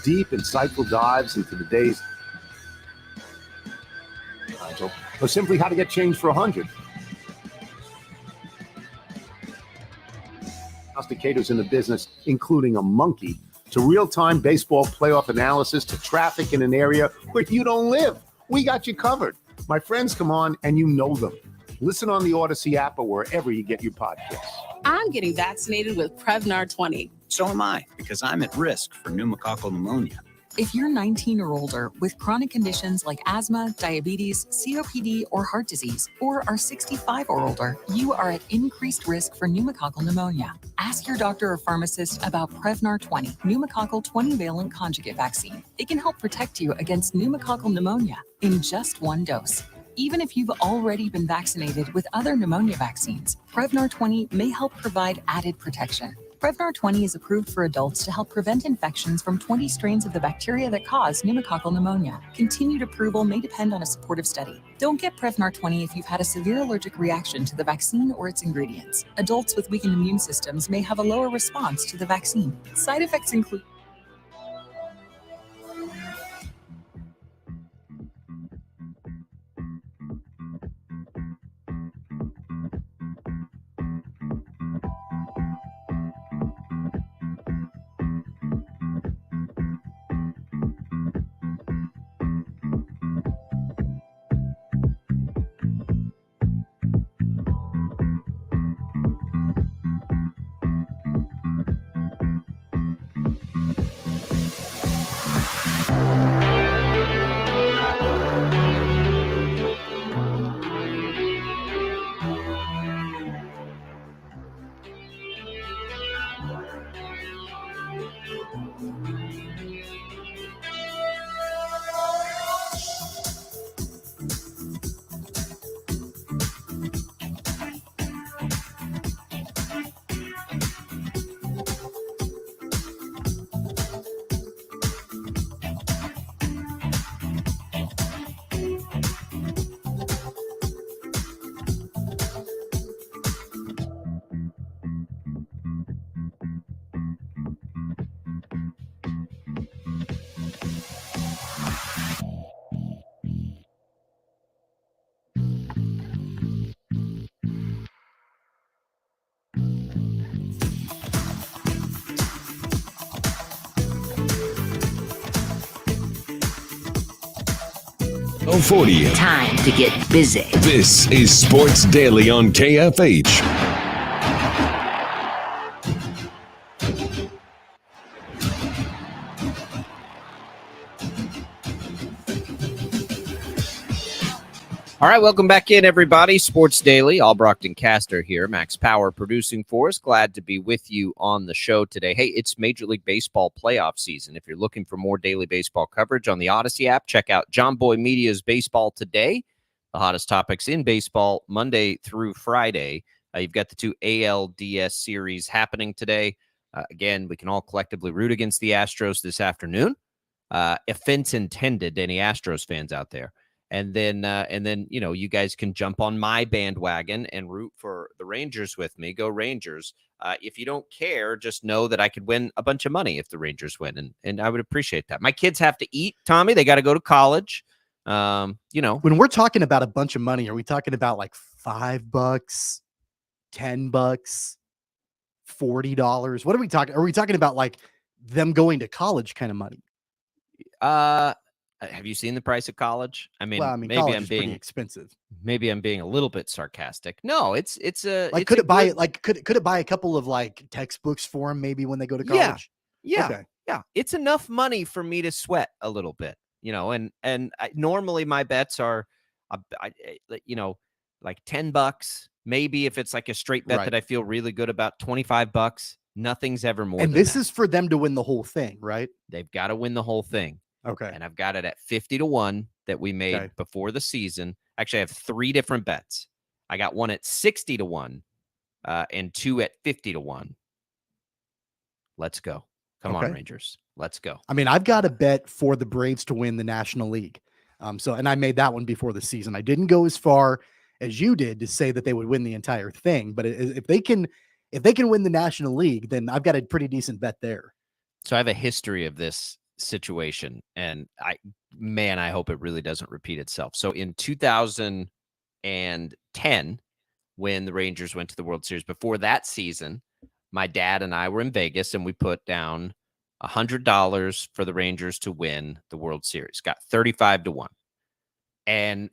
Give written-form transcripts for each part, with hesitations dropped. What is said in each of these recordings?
deep, insightful dives into the day's or simply how to get change for 100. Prognosticators in the business, including a monkey, to real-time baseball playoff analysis, to traffic in an area where you don't live. We got you covered. My friends come on and you know them. Listen on the Odyssey app or wherever you get your podcasts. I'm getting vaccinated with Prevnar 20. So am I, because I'm at risk for pneumococcal pneumonia. If you're 19 or older with chronic conditions like asthma, diabetes, COPD, or heart disease, or are 65 or older, you are at increased risk for pneumococcal pneumonia. Ask your doctor or pharmacist about Prevnar 20, pneumococcal 20-valent conjugate vaccine. It can help protect you against pneumococcal pneumonia in just one dose. Even if you've already been vaccinated with other pneumonia vaccines, Prevnar 20 may help provide added protection. Prevnar 20 is approved for adults to help prevent infections from 20 strains of the bacteria that cause pneumococcal pneumonia. Continued approval may depend on a supportive study. Don't get Prevnar 20 if you've had a severe allergic reaction to the vaccine or its ingredients. Adults with weakened immune systems may have a lower response to the vaccine. Side effects include Oh, 40. Time to get busy. This is Sports Daily on KFH. All right, welcome back in, everybody. Sports Daily, Albracht and Castor here. Max Power producing for us. Glad to be with you on the show today. Hey, it's Major League Baseball playoff season. If you're looking for more daily baseball coverage on the Odyssey app, check out John Boy Media's Baseball Today, the hottest topics in baseball, Monday through Friday. You've got the two ALDS series happening today. Again, we can all collectively root against the Astros this afternoon. Offense intended to any Astros fans out there. And then, you know, you guys can jump on my bandwagon and root for the Rangers with me. Go Rangers. If you don't care, just know that I could win a bunch of money if the Rangers win. And I would appreciate that. My kids have to eat, Tommy. They got to go to college. You know, when we're talking about a bunch of money, are we talking about like $5, $10, $40? What are we talking? Are we talking about like them going to college kind of money? Have you seen the price of college? I mean, Well, maybe I'm being expensive. Maybe I'm being a little bit sarcastic. No, it's a like, could it buy a couple of like textbooks for them maybe when they go to college? Yeah. Okay. Yeah. It's enough money for me to sweat a little bit, you know, and normally my bets are, you know, like $10, maybe if it's like a straight bet that I feel really good about, $25. Nothing's ever more. And than this that. is for them to win the whole thing, right? They've got to win the whole thing. Okay. And I've got it at 50-1 that we made before the season. Actually, I have 3 different bets. I got one at 60-1 and 2 at 50-1. Let's go. Come on, Rangers. Let's go. I mean, I've got a bet for the Braves to win the National League. And I made that one before the season. I didn't go as far as you did to say that they would win the entire thing, but if they can win the National League, then I've got a pretty decent bet there. So I have a history of this situation. And I hope it really doesn't repeat itself. So in 2010, when the Rangers went to the World Series, before that season, my dad and I were in Vegas and we put down $100 for the Rangers to win the World Series. Got 35-1. And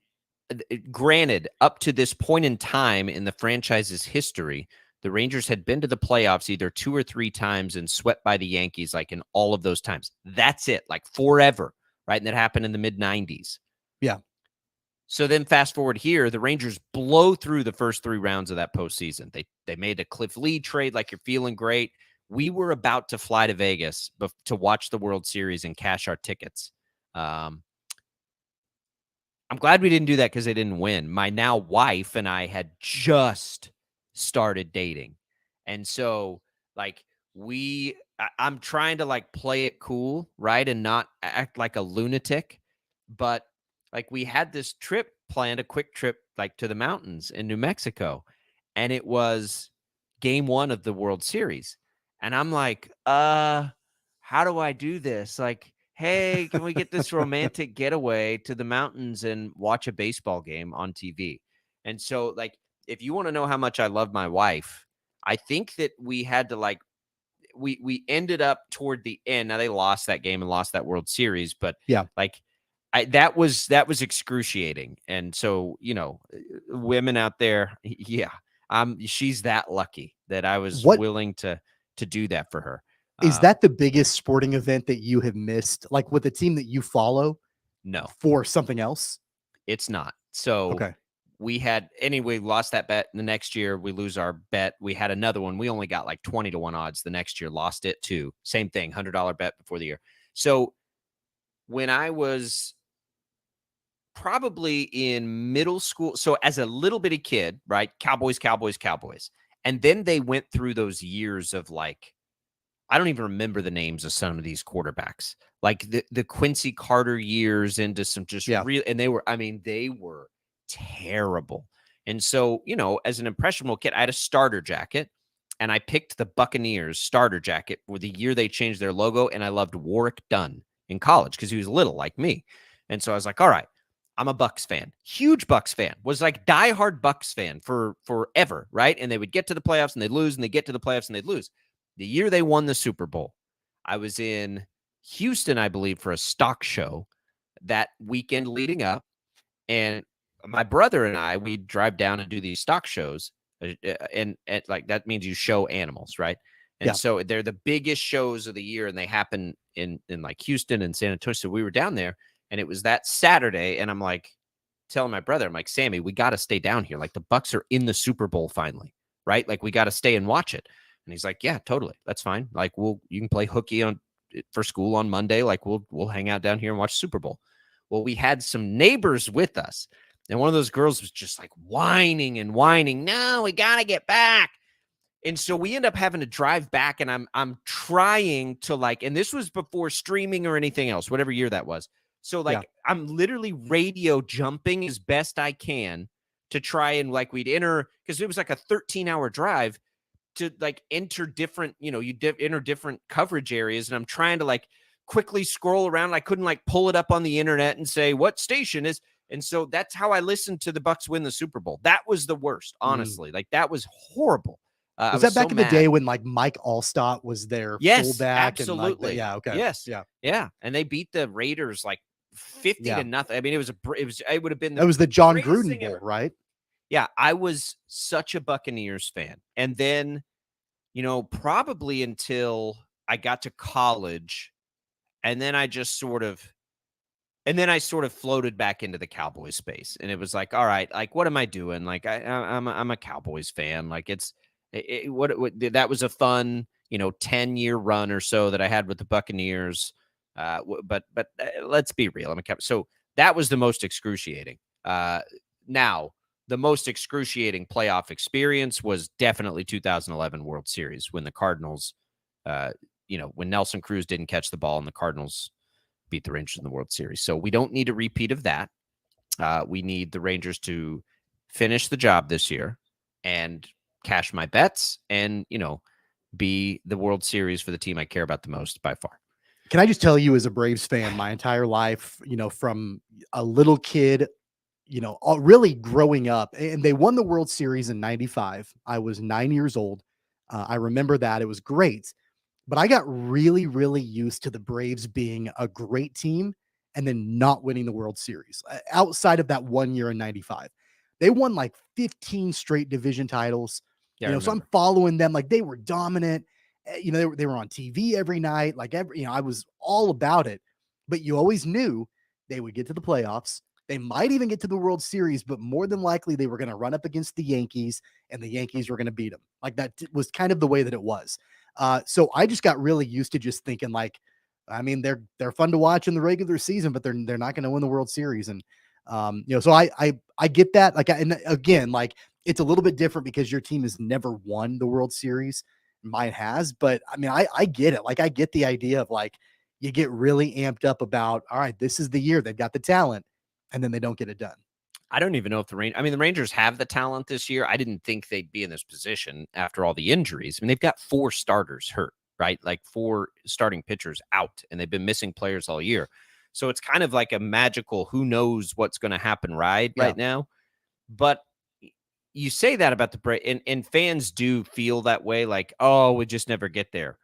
granted, up to this point in time in the franchise's history, the Rangers had been to the playoffs either 2 or 3 times and swept by the Yankees, like in all of those times. That's it, like forever, right? And that happened in the mid-90s. Yeah. So then fast forward here, the Rangers blow through the first 3 rounds of that postseason. They made a Cliff Lee trade, like you're feeling great. We were about to fly to Vegas to watch the World Series and cash our tickets. I'm glad we didn't do that because they didn't win. My now wife and I had just started dating. And so like I'm trying to like play it cool, right? And not act like a lunatic. But like we had this trip planned, a quick trip like to the mountains in New Mexico. And it was game 1 of the World Series. And I'm like, how do I do this? Like, hey, can we get this romantic getaway to the mountains and watch a baseball game on TV? And so, like, if you want to know how much I love my wife, I think that we had to, like, we ended up toward the end. Now, they lost that game and lost that World Series, but Yeah. like, that was excruciating. And so, you know, women out there, yeah, she's that lucky that I was willing to do that for her. Is that the biggest sporting event that you have missed, like with a team that you follow? No, for something else? It's not. So okay. We lost that bet. The next year we lose our bet. We had another one. We only got like 20-1 odds the next year, lost it too. Same thing, $100 bet before the year. So when I was probably in middle school, so as a little bitty kid, right? Cowboys. And then they went through those years of like, I don't even remember the names of some of these quarterbacks, like the Quincy Carter years into some just real, and they were terrible. And so, you know, as an impressionable kid, I had a starter jacket and I picked the Buccaneers starter jacket for the year they changed their logo. And I loved Warwick Dunn in college because he was little like me. And so I was like, all right, I'm a Bucs fan, huge Bucs fan, was like diehard Bucs fan for forever. Right. And they would get to the playoffs and they'd lose, and they get to the playoffs and they'd lose. The year they won the Super Bowl, I was in Houston, I believe, for a stock show that weekend leading up. And my brother and I, we'd drive down and do these stock shows. And like, that means you show animals, right? And so they're the biggest shows of the year, and they happen in like Houston and San Antonio. So we were down there, and it was that Saturday. And I'm like telling my brother, I'm like, Sammy, we got to stay down here. Like, the Bucs are in the Super Bowl finally, right? Like, we got to stay and watch it. And he's like, yeah, totally. That's fine. Like, you can play hooky for school on Monday. Like, we'll hang out down here and watch Super Bowl. Well, we had some neighbors with us, and one of those girls was just like whining. No, we got to get back. And so we end up having to drive back, and I'm trying to like, and this was before streaming or anything else, whatever year that was. So like, I'm literally radio jumping as best I can to try and like, we'd enter, because it was like a 13-hour drive to like enter different, you know, enter different coverage areas. And I'm trying to like quickly scroll around. I couldn't like pull it up on the internet and say what station is. And so that's how I listened to the Bucs win the Super Bowl. That was the worst, honestly. Like, that was horrible. Was that back in the day when like Mike Allstott was their fullback? Absolutely. And like, okay. Yes. Yeah. And they beat the Raiders like 50-0. I mean, it would have been that was the John Gruden Bowl, right? Yeah, I was such a Buccaneers fan. And then, you know, probably until I got to college, and then I sort of floated back into the Cowboys space. And it was like, all right, like, what am I doing? Like, I'm a Cowboys fan. Like, that was a fun, you know, 10-year run or so that I had with the Buccaneers. But let's be real. I'm a Cowboys. So that was the most excruciating. Now, the most excruciating playoff experience was definitely 2011 World Series, when the Cardinals, when Nelson Cruz didn't catch the ball and the Cardinals beat the Rangers in the World Series. So we don't need a repeat of that. We need the Rangers to finish the job this year and cash my bets and, you know, be the World Series for the team I care about the most by far. Can I just tell you, as a Braves fan, my entire life, from a little kid, really growing up, and they won the World Series in 95. I was 9 years old. I remember that. It was great. But I got really, really used to the Braves being a great team and then not winning the World Series outside of that 1 year in 95. They won like 15 straight division titles. Yeah, I So I'm remember. following them like they were dominant. They were on TV every night. Like I was all about it. But you always knew they would get to the playoffs. They might even get to the World Series, but more than likely they were going to run up against the Yankees and the Yankees were going to beat them. Like that was kind of the way that it was. So I just got really used to just thinking like, I mean, they're fun to watch in the regular season, but they're not going to win the World Series. And so I get that. Like, and again, like it's a little bit different because your team has never won the World Series. Mine has, but I mean, I get it. Like I get the idea of like you get really amped up about, all right, this is the year they've got the talent, and then they don't get it done. I don't even know if the Rangers have the talent this year. I didn't think they'd be in this position after all the injuries. I mean, they've got 4 starters hurt, right? Like 4 starting pitchers out, and they've been missing players all year. So it's kind of like a magical, who knows what's going to happen right now. But you say that about the Braves, and fans do feel that way, like, oh, we just never get there.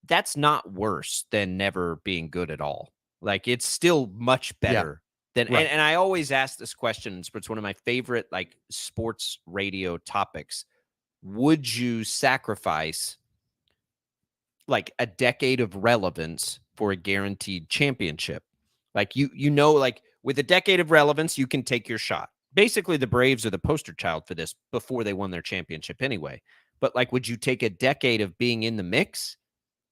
That's not worse than never being good at all. Like, it's still much better. And I always ask this question. It's one of my favorite like sports radio topics. Would you sacrifice like a decade of relevance for a guaranteed championship? Like like with a decade of relevance, you can take your shot. Basically, the Braves are the poster child for this before they won their championship anyway. But like, would you take a decade of being in the mix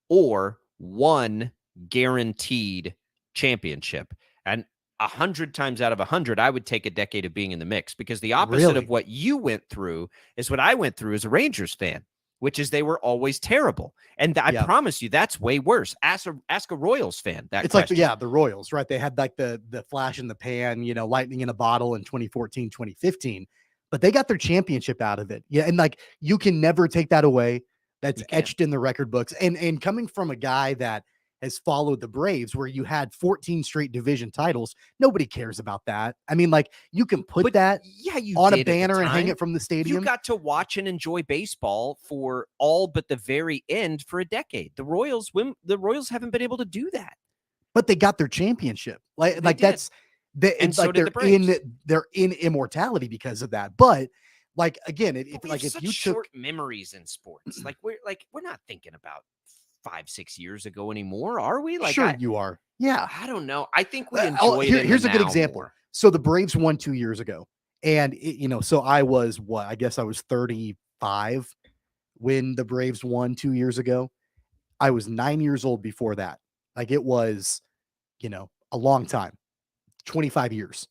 or one guaranteed championship? And 100 times out of 100, I would take a decade of being in the mix, because the opposite of what you went through is what I went through as a Rangers fan, which is they were always terrible. And I promise you, that's way worse. Ask a Royals fan that it's question. like, the Royals, right? They had like the flash in the pan, lightning in a bottle in 2014, 2015, but they got their championship out of it. Yeah. And like, you can never take that away. That's etched in the record books. And coming from a guy that has followed the Braves, where you had 14 straight division titles, nobody cares about that. I mean, like, you can put that on a banner and hang it from the stadium. You got to watch and enjoy baseball for all but the very end for a decade. The Royals haven't been able to do that. But they got their championship. Like that's so like did the Braves. they're in immortality because of that. But like, again, if you short memories in sports, like we're not thinking about 5-6 years ago anymore, are we? Like, sure, you are. Yeah, I don't know. I think we enjoy it. Here's a good example. More. So the Braves won 2 years ago, and so I was I guess I was 35 when the Braves won 2 years ago. I was 9 years old before that. Like, it was, a long time, 25 years,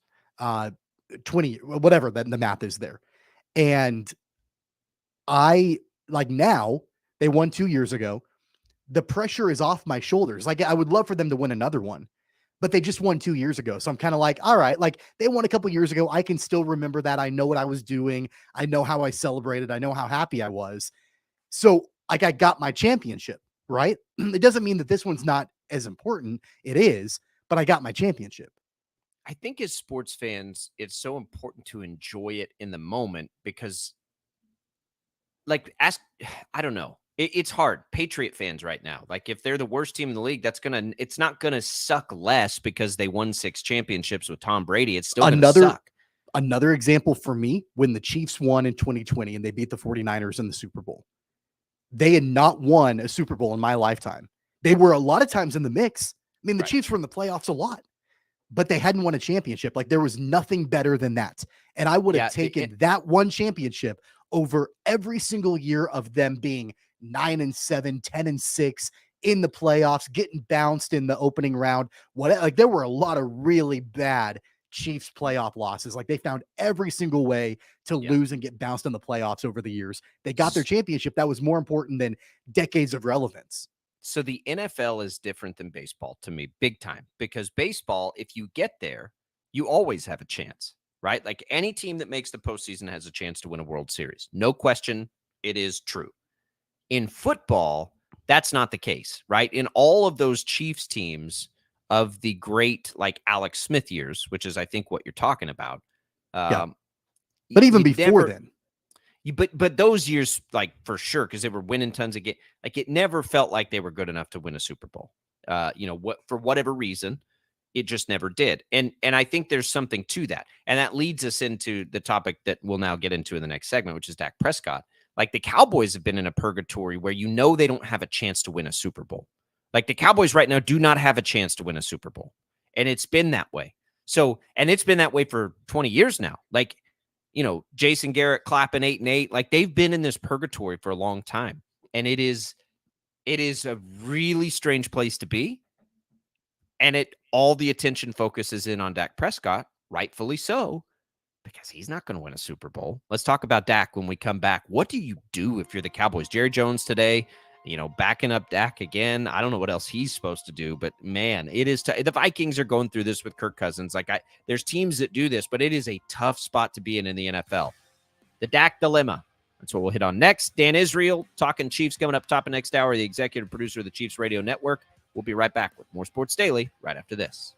20, whatever the math is there. And I like, now they won 2 years ago. The pressure is off my shoulders. Like, I would love for them to win another one, but they just won 2 years ago. So I'm kind of like, all right, like, they won a couple years ago. I can still remember that. I know what I was doing. I know how I celebrated. I know how happy I was. So like, I got my championship, right? It doesn't mean that this one's not as important. It is, but I got my championship. I think as sports fans, it's so important to enjoy it in the moment, because like, I don't know. It's hard. Patriot fans right now, like, if they're the worst team in the league, it's not going to suck less because they won 6 championships with Tom Brady. It's still going to suck. Another example for me, when the Chiefs won in 2020 and they beat the 49ers in the Super Bowl. They had not won a Super Bowl in my lifetime. They were a lot of times in the mix. I mean, the Chiefs were in the playoffs a lot, but they hadn't won a championship. Like, there was nothing better than that. And I would have taken that one championship over every single year of them being 9-7, 10-6 in the playoffs, getting bounced in the opening round. Like, there were a lot of really bad Chiefs playoff losses. Like, they found every single way to lose and get bounced in the playoffs over the years. They got their championship. That was more important than decades of relevance. So the NFL is different than baseball to me, big time, because baseball, if you get there, you always have a chance, right? Like, any team that makes the postseason has a chance to win a World Series. No question. It is true. In football, That's not the case, right? In all of those Chiefs teams of the great, like Alex Smith years, which is, I think, what you're talking about. Yeah. But even before then. But those years, like, for sure, because they were winning tons of games, like, it never felt like they were good enough to win a Super Bowl. For whatever reason, it just never did. And I think there's something to that. And that leads us into the topic that we'll now get into in the next segment, which is Dak Prescott. Like, the Cowboys have been in a purgatory where they don't have a chance to win a Super Bowl. Like, the Cowboys right now do not have a chance to win a Super Bowl. And it's been that way. So, and it's been that way for 20 years now. Like, Jason Garrett clapping 8-8. Like, they've been in this purgatory for a long time. And it is a really strange place to be. And all the attention focuses in on Dak Prescott, rightfully so, because he's not going to win a Super Bowl. Let's talk about Dak when we come back. What do you do if you're the Cowboys? Jerry Jones today, backing up Dak again. I don't know what else he's supposed to do, but man, it is the Vikings are going through this with Kirk Cousins. There's teams that do this, but it is a tough spot to be in the NFL. The Dak dilemma. That's what we'll hit on next. Dan Israel talking Chiefs coming up top of next hour, the executive producer of the Chiefs Radio Network. We'll be right back with more Sports Daily right after this.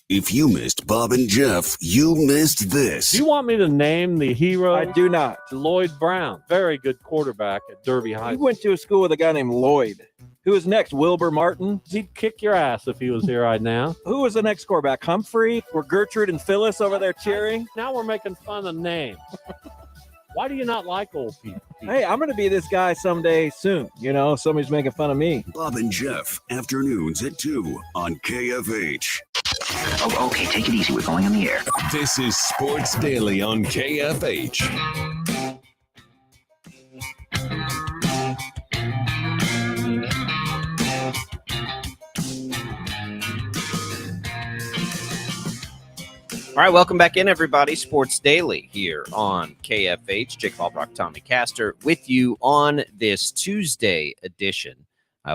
If you missed Bob and Jeff, you missed this. Do you want me to name the hero? I do not. Lloyd Brown, very good quarterback at Derby High. You went to a school with a guy named Lloyd. Who is next? Wilbur Martin? He'd kick your ass if he was here right now. Who was the next quarterback? Humphrey? Were Gertrude and Phyllis over there cheering? Now we're making fun of names. Why do you not like old people? Hey, I'm going to be this guy someday soon. You know, somebody's making fun of me. Bob and Jeff, afternoons at 2 on KFH. Oh, okay, take it easy. We're going on the air. This is Sports Daily on KFH. All right, welcome back in, everybody. Sports Daily here on KFH. Jake Albracht, Tommy Castor with you on this Tuesday edition.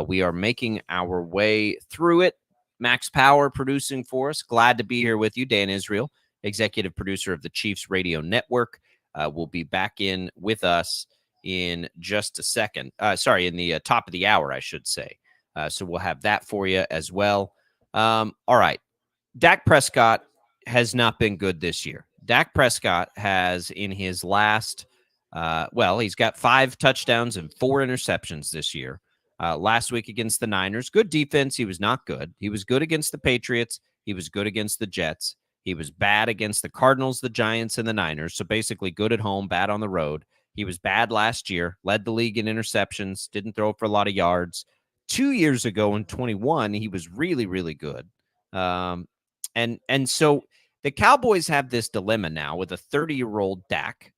We are making our way through it. Max Power producing for us. Glad to be here with you. Dan Israel, executive producer of the Chiefs Radio Network, will be back in with us in just a second. In the top of the hour, I should say. So we'll have that for you as well. All right. Dak Prescott has not been good this year. Dak Prescott has in his last, he's got 5 touchdowns and 4 interceptions this year. Last week against the Niners, good defense. He was not good. He was good against the Patriots. He was good against the Jets. He was bad against the Cardinals, the Giants, and the Niners. So basically good at home, bad on the road. He was bad last year, led the league in interceptions, didn't throw for a lot of yards. 2 years ago in 21, he was really, really good. And so the Cowboys have this dilemma now with a 30-year-old Dak.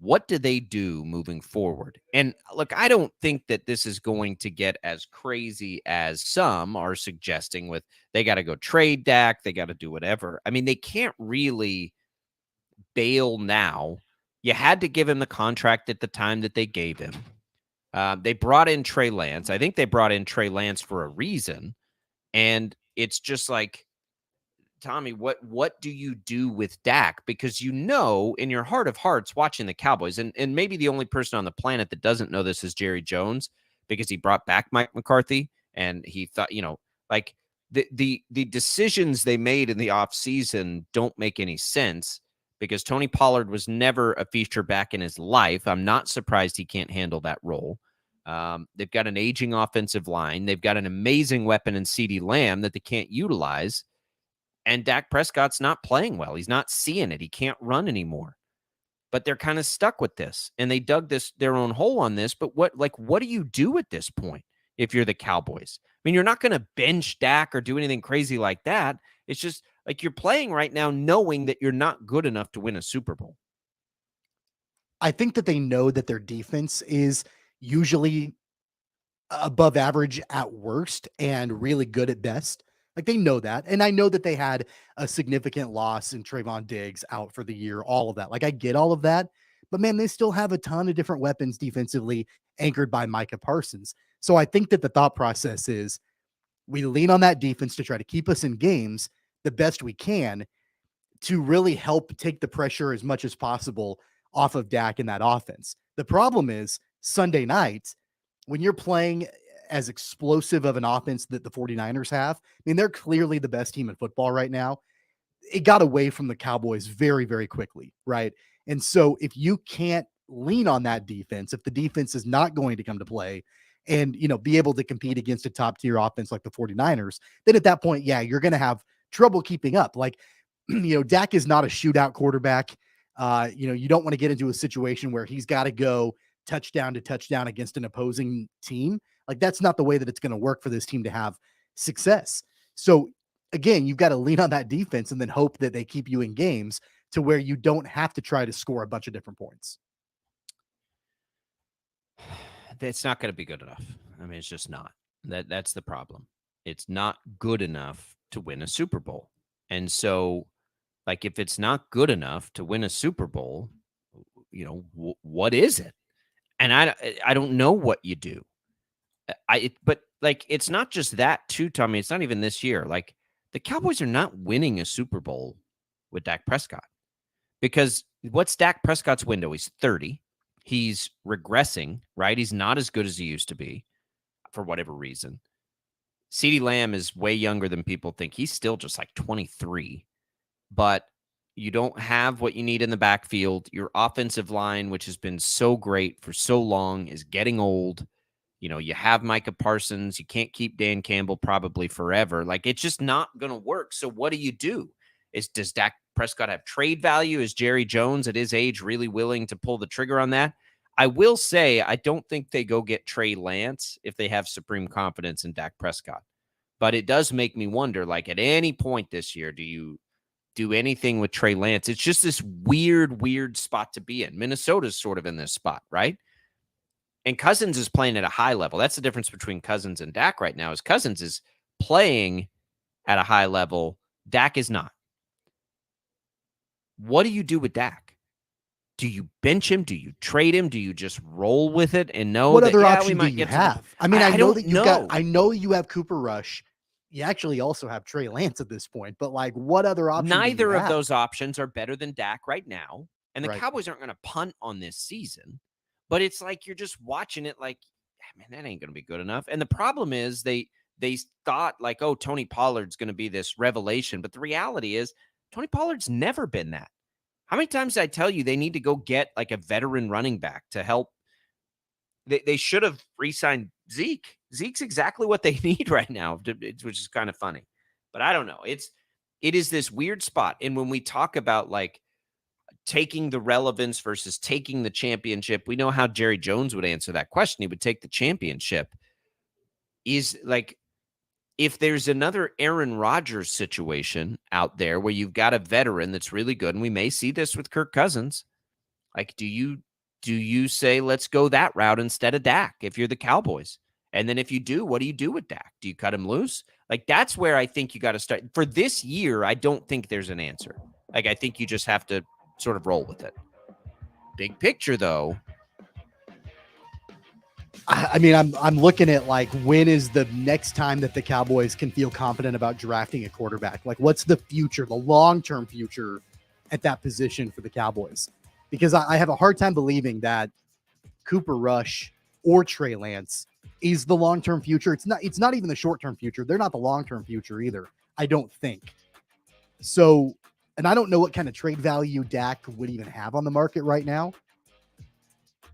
What do they do moving forward? And look, I don't think that this is going to get as crazy as some are suggesting with they got to go trade Dak, they got to do whatever. I mean, they can't really bail now. You had to give him the contract at the time that they gave him. They brought in Trey Lance. I think they brought in Trey Lance for a reason. And it's just like, Tommy, what do you do with Dak? Because you know in your heart of hearts watching the Cowboys, and maybe the only person on the planet that doesn't know this is Jerry Jones, because he brought back Mike McCarthy, and he thought, like the decisions they made in the offseason don't make any sense because Tony Pollard was never a feature back in his life. I'm not surprised he can't handle that role. They've got an aging offensive line. They've got an amazing weapon in CeeDee Lamb that they can't utilize. And Dak Prescott's not playing well. He's not seeing it. He can't run anymore. But they're kind of stuck with this. And they dug their own hole on this. But what do you do at this point if you're the Cowboys? I mean, you're not going to bench Dak or do anything crazy like that. It's just like you're playing right now knowing that you're not good enough to win a Super Bowl. I think that they know that their defense is usually above average at worst and really good at best. Like they know that. And I know that they had a significant loss in Trayvon Diggs out for the year, all of that. Like I get all of that, but man, they still have a ton of different weapons defensively anchored by Micah Parsons. So I think that the thought process is we lean on that defense to try to keep us in games the best we can to really help take the pressure as much as possible off of Dak in that offense. The problem is Sunday night, when you're playing as explosive of an offense that the 49ers have. I mean, they're clearly the best team in football right now. It got away from the Cowboys very, very quickly, right? And so if you can't lean on that defense, if the defense is not going to come to play and, be able to compete against a top tier offense like the 49ers, then at that point, yeah, you're going to have trouble keeping up. Like, Dak is not a shootout quarterback. You don't want to get into a situation where he's got to go touchdown to touchdown against an opposing team. Like that's not the way that it's going to work for this team to have success. So again, you've got to lean on that defense and then hope that they keep you in games to where you don't have to try to score a bunch of different points. It's not going to be good enough. I mean, it's just not. That's the problem. It's not good enough to win a Super Bowl. And so, like, if it's not good enough to win a Super Bowl, what is it? And I don't know what you do. But it's not just that too, Tommy. It's not even this year. Like the Cowboys are not winning a Super Bowl with Dak Prescott because what's Dak Prescott's window? He's 30. He's regressing, right? He's not as good as he used to be for whatever reason. CeeDee Lamb is way younger than people think. He's still just like 23, but you don't have what you need in the backfield. Your offensive line, which has been so great for so long, is getting old. You have Micah Parsons. You can't keep Dan Campbell probably forever. Like, it's just not going to work. So what do? Does Dak Prescott have trade value? Is Jerry Jones at his age really willing to pull the trigger on that? I will say I don't think they go get Trey Lance if they have supreme confidence in Dak Prescott. But it does make me wonder, like, at any point this year, do you do anything with Trey Lance? It's just this weird spot to be in. Minnesota's sort of in this spot, right? And Cousins is playing at a high level. That's the difference between Cousins and Dak right now, is Cousins is playing at a high level. Dak is not. What do you do with Dak? Do you bench him? Do you trade him? Do you just roll with it and know what that, other yeah, option we might do you get have? to I mean, I know that I know you have Cooper Rush. You actually also have Trey Lance at this point, but like, what other option? Neither of those options are better than Dak right now. And the Right. Cowboys aren't going to punt on this season, but it's like, you're just watching it like, man, that ain't going to be good enough. And the problem is they thought like, oh, Tony Pollard's going to be this revelation. But the reality is Tony Pollard's never been that. How many times did I tell you they need to go get like a veteran running back to help? They should have re-signed Zeke. Zeke's exactly what they need right now, which is kind of funny. But I don't know. It is this weird spot. And when we talk about like taking the relevance versus taking the championship, we know how Jerry Jones would answer that question. He would take the championship. Is like, if there's another Aaron Rodgers situation out there where you've got a veteran that's really good, and we may see this with Kirk Cousins, like, do you say, let's go that route instead of Dak if you're the Cowboys? And then if you do, what do you do with Dak? Do you cut him loose? Like, that's where I think you got to start. For this year, I don't think there's an answer. Like, I think you just have to sort of roll with it. Big picture, though. I mean, I'm looking at like, when is the next time that the Cowboys can feel confident about drafting a quarterback? Like, what's the future, the long-term future at that position for the Cowboys? Because I have a hard time believing that Cooper Rush or Trey Lance is the long-term future. It's not even the short-term future. They're not the long-term future either, I don't think. So, and I don't know what kind of trade value Dak would even have on the market right now.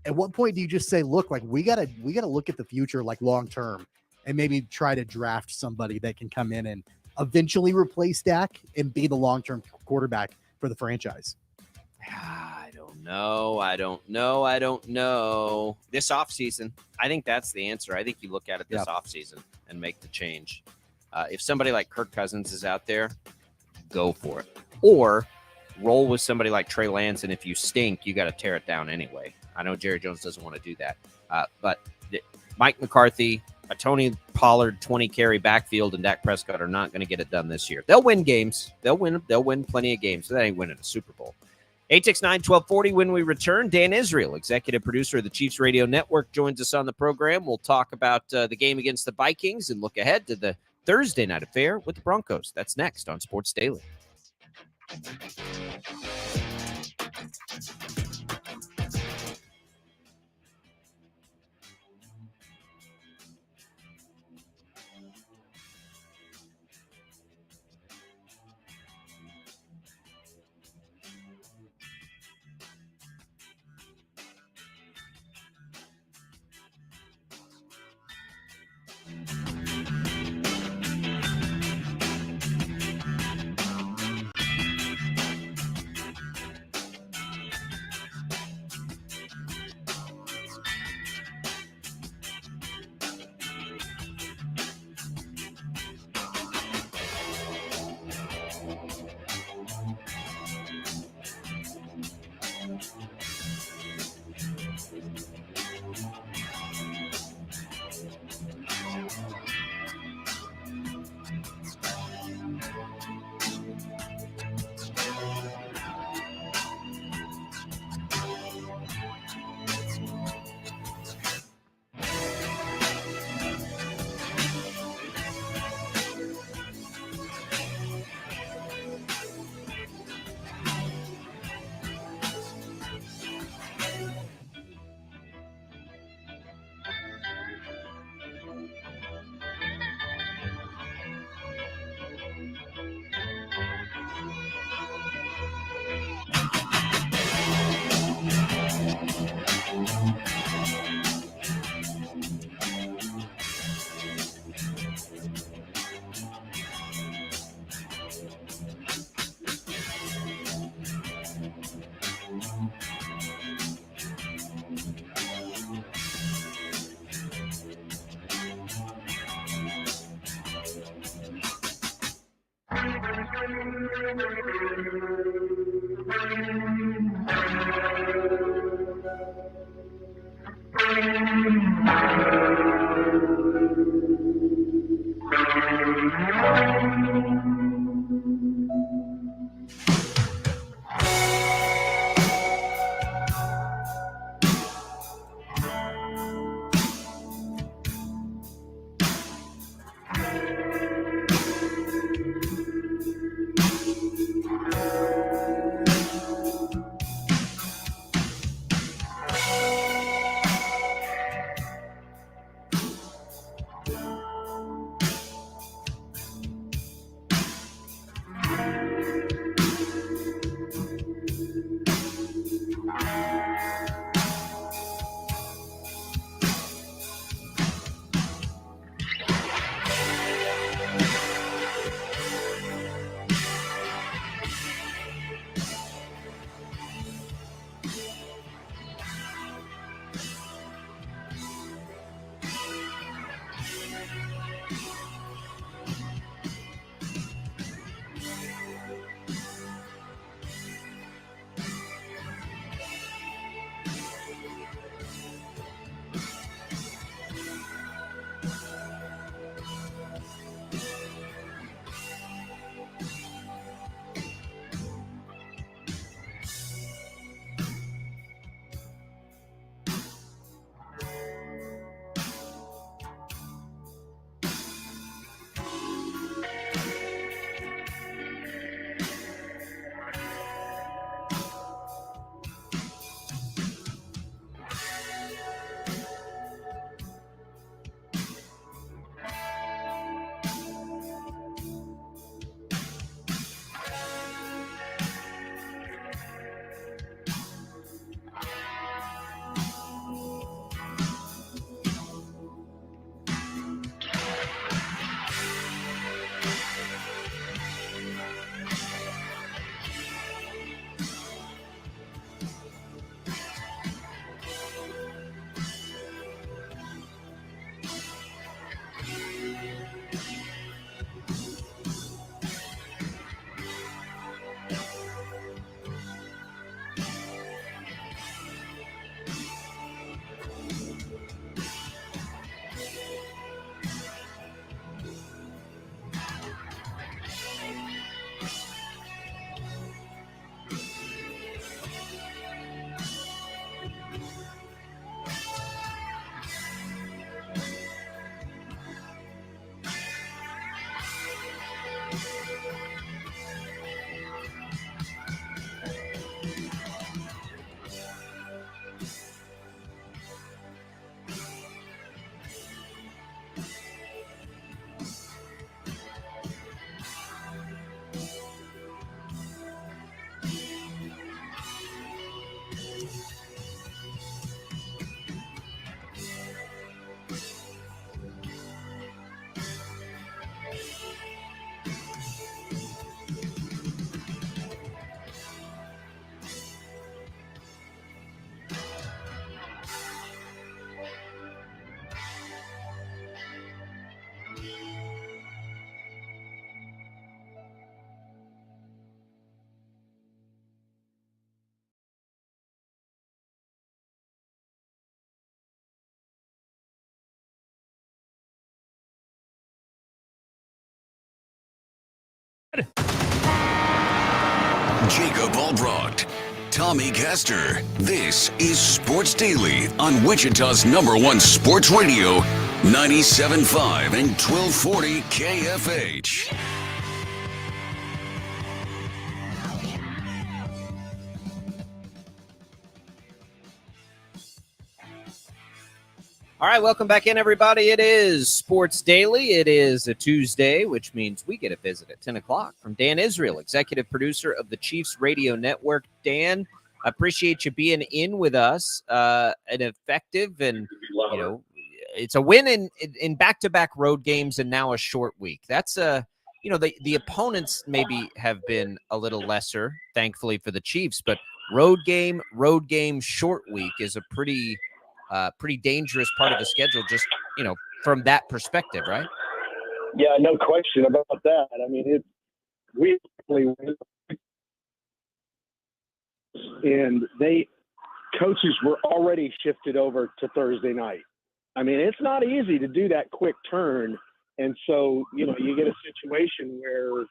At what point do you just say, look, like, we gotta look at the future, like, long-term, and maybe try to draft somebody that can come in and eventually replace Dak and be the long-term quarterback for the franchise? I don't know. This offseason, I think that's the answer. I think you look at it this offseason and make the change. If somebody like Kirk Cousins is out there, go for it. Or roll with somebody like Trey Lance, and if you stink, you got to tear it down anyway. I know Jerry Jones doesn't want to do that. But Mike McCarthy, a Tony Pollard 20-carry backfield, and Dak Prescott are not going to get it done this year. They'll win games. They'll win plenty of games. So that ain't winning a Super Bowl. 869-1240 when we return. Dan Israel, executive producer of the Chiefs Radio Network, joins us on the program. We'll talk about the game against the Vikings and look ahead to the Thursday night affair with the Broncos. That's next on Sports Daily. Jacob Albracht, Tommy Castor. This is Sports Daily on Wichita's #1 sports radio, 97.5 and 1240 KFH. All right, welcome back in, everybody. It is Sports Daily. It is a Tuesday, which means we get a visit at 10 o'clock from Dan Israel, executive producer of the Chiefs Radio Network. Dan, I appreciate you being in with us. An effective and, it's a win in back-to-back road games and now a short week. That's the opponents maybe have been a little lesser, thankfully for the Chiefs, but road game, short week is a pretty dangerous part of the schedule, just, from that perspective, right? Yeah, no question about that. I mean, we and coaches were already shifted over to Thursday night. I mean, it's not easy to do that quick turn. And so, you get a situation where,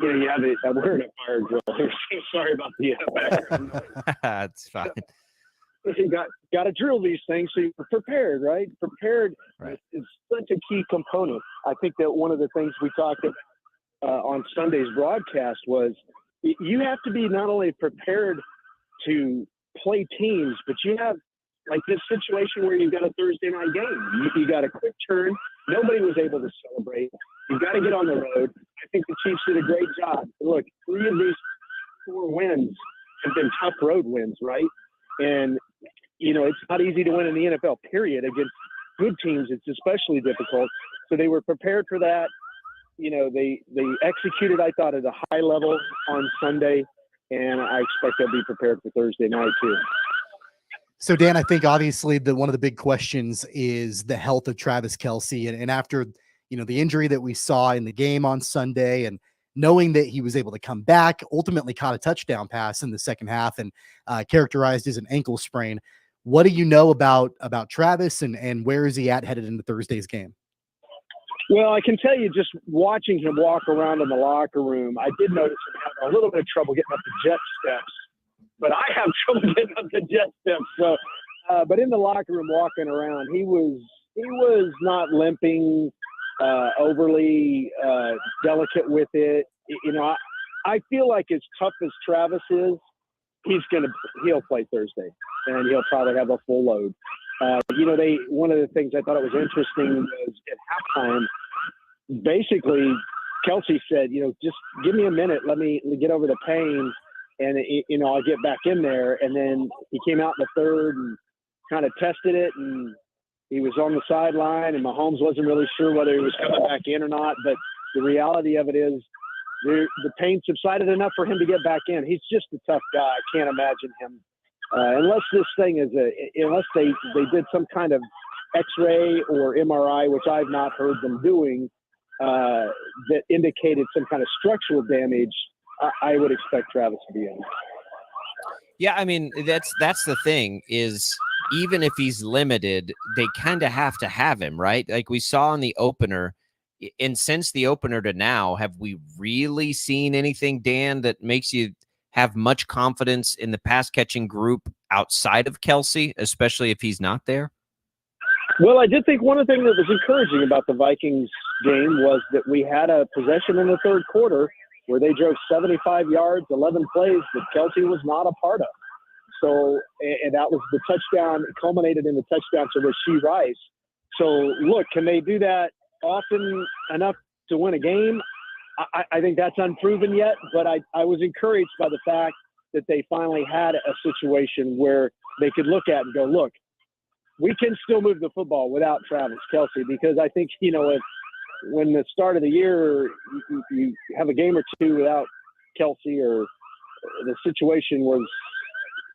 you have it. I'm wearing a fire drill here. Sorry about the background noise. That's fine. You got to drill these things so you're prepared, right? Prepared is such a key component. I think that one of the things we talked about on Sunday's broadcast was you have to be not only prepared to play teams, but you have like this situation where you've got a Thursday night game. You got a quick turn. Nobody was able to celebrate. You've got to get on the road. I think the Chiefs did a great job. Look, 3 of these 4 wins have been tough road wins, right? And, it's not easy to win in the NFL, period. Against good teams, it's especially difficult. So they were prepared for that. They executed, I thought, at a high level on Sunday, and I expect they'll be prepared for Thursday night too. So, Dan, I think obviously one of the big questions is the health of Travis Kelce. And after, the injury that we saw in the game on Sunday and knowing that he was able to come back, ultimately caught a touchdown pass in the second half and characterized as an ankle sprain. What do you know about Travis and where is he at headed into Thursday's game? Well, I can tell you just watching him walk around in the locker room, I did notice him having a little bit of trouble getting up the jet steps. But I have trouble getting up the jet steps. So, but in the locker room walking around, he was not limping, overly delicate with it. I feel like as tough as Travis is, he'll play Thursday, and he'll probably have a full load. One of the things I thought it was interesting was at halftime, basically Kelce said, just give me a minute, let me get over the pain. And, I'll get back in there. And then he came out in the third and kind of tested it. And he was on the sideline, and Mahomes wasn't really sure whether he was coming back in or not. But the reality of it is the pain subsided enough for him to get back in. He's just a tough guy. I can't imagine him. Unless this thing unless they did some kind of X-ray or MRI, which I've not heard them doing, that indicated some kind of structural damage, I would expect Travis to be in. Yeah, I mean, that's the thing is even if he's limited, they kind of have to have him, right? Like we saw in the opener, and since the opener to now, have we really seen anything, Dan, that makes you have much confidence in the pass catching group outside of Kelce, especially if he's not there? Well, I did think one of the things that was encouraging about the Vikings game was that we had a possession in the third quarter where they drove 75 yards, 11 plays that Kelce was not a part of. So, and that was the touchdown, it culminated in the touchdown to Rashee Rice. So, look, can they do that often enough to win a game? I think that's unproven yet, but I was encouraged by the fact that they finally had a situation where they could look at and go, look, we can still move the football without Travis Kelce, because I think, when the start of the year you have a game or two without Kelce, or the situation was,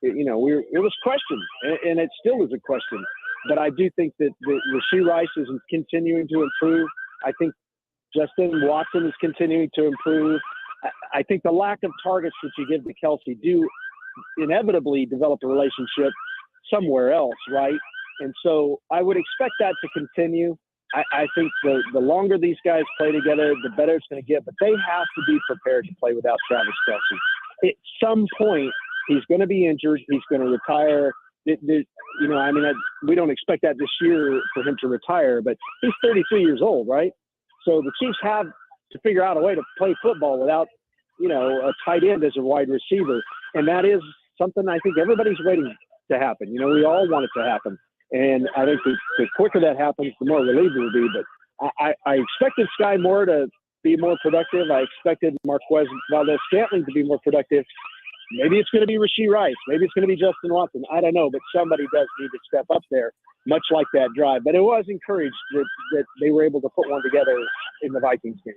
it was questioned, and it still is a question. But I do think that Rashee Rice is continuing to improve. I think Justin Watson is continuing to improve. I think the lack of targets that you give to Kelce do inevitably develop a relationship somewhere else, right? And so I would expect that to continue. I think the longer these guys play together, the better it's going to get. But they have to be prepared to play without Travis Kelce. At some point, he's going to be injured. He's going to retire. We don't expect that this year for him to retire, but he's 33 years old, right? So the Chiefs have to figure out a way to play football without, a tight end as a wide receiver. And that is something I think everybody's waiting to happen. We all want it to happen. And I think the quicker that happens, the more relieved it will be. But I expected Sky Moore to be more productive. I expected Marquez Valdez-Scantling to be more productive. Maybe it's going to be Rashee Rice. Maybe it's going to be Justin Watson. I don't know, but somebody does need to step up there, much like that drive. But it was encouraged that they were able to put one together in the Vikings game.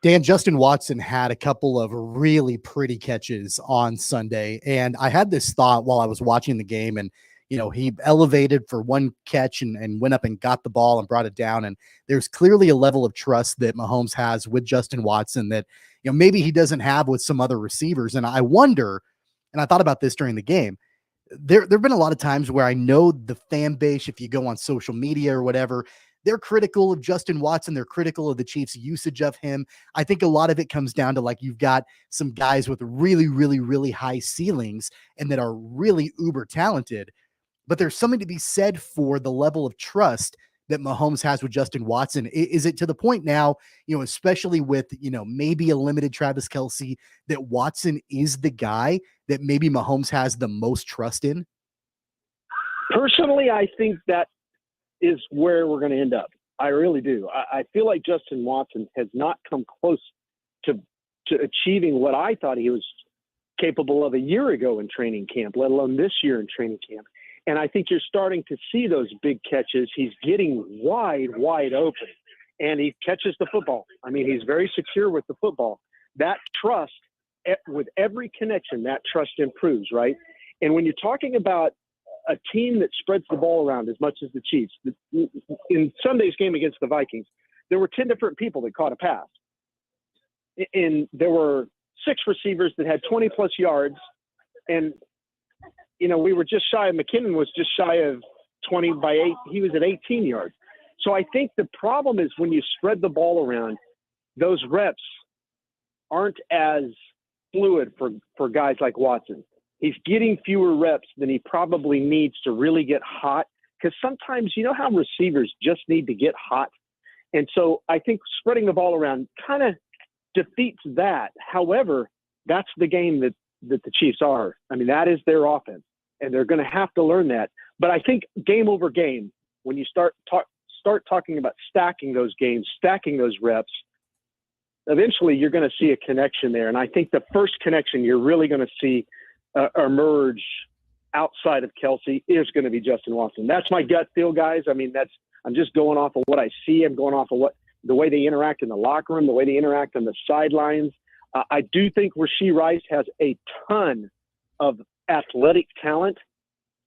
Dan, Justin Watson had a couple of really pretty catches on Sunday. And I had this thought while I was watching the game, and he elevated for one catch and went up and got the ball and brought it down. And there's clearly a level of trust that Mahomes has with Justin Watson that, maybe he doesn't have with some other receivers. And I wonder, and I thought about this during the game, there've been a lot of times where I know the fan base, if you go on social media or whatever, they're critical of Justin Watson. They're critical of the Chiefs' usage of him. I think a lot of it comes down to, like, you've got some guys with really, really, really high ceilings and that are really uber talented, but there's something to be said for the level of trust that Mahomes has with Justin Watson. Is it to the point now, especially with, maybe a limited Travis Kelce, that Watson is the guy that maybe Mahomes has the most trust in? Personally, I think that is where we're going to end up. I really do. I feel like Justin Watson has not come close to achieving what I thought he was capable of a year ago in training camp, let alone this year in training camp. And I think you're starting to see those big catches. He's getting wide open, and he catches the football. I mean, he's very secure with the football. That trust, with every connection, that trust improves, right? And when you're talking about a team that spreads the ball around as much as the Chiefs, in Sunday's game against the Vikings, there were 10 different people that caught a pass. And there were 6 receivers that had 20-plus yards, and we were just shy of, McKinnon was just shy of 20 by 8. He was at 18 yards. So I think the problem is when you spread the ball around, those reps aren't as fluid for guys like Watson. He's getting fewer reps than he probably needs to really get hot, because sometimes how receivers just need to get hot. And so I think spreading the ball around kind of defeats that. However, that's the game that the Chiefs are. I mean, that is their offense, and they're going to have to learn that. But I think game over game, when you start talking about stacking those games, stacking those reps, eventually you're going to see a connection there. And I think the first connection you're really going to see emerge outside of Kelce is going to be Justin Watson. That's my gut feel, guys. I mean, I'm just going off of what I see. I'm going off of the way they interact in the locker room, the way they interact on the sidelines. I do think Rashee Rice has a ton of athletic talent,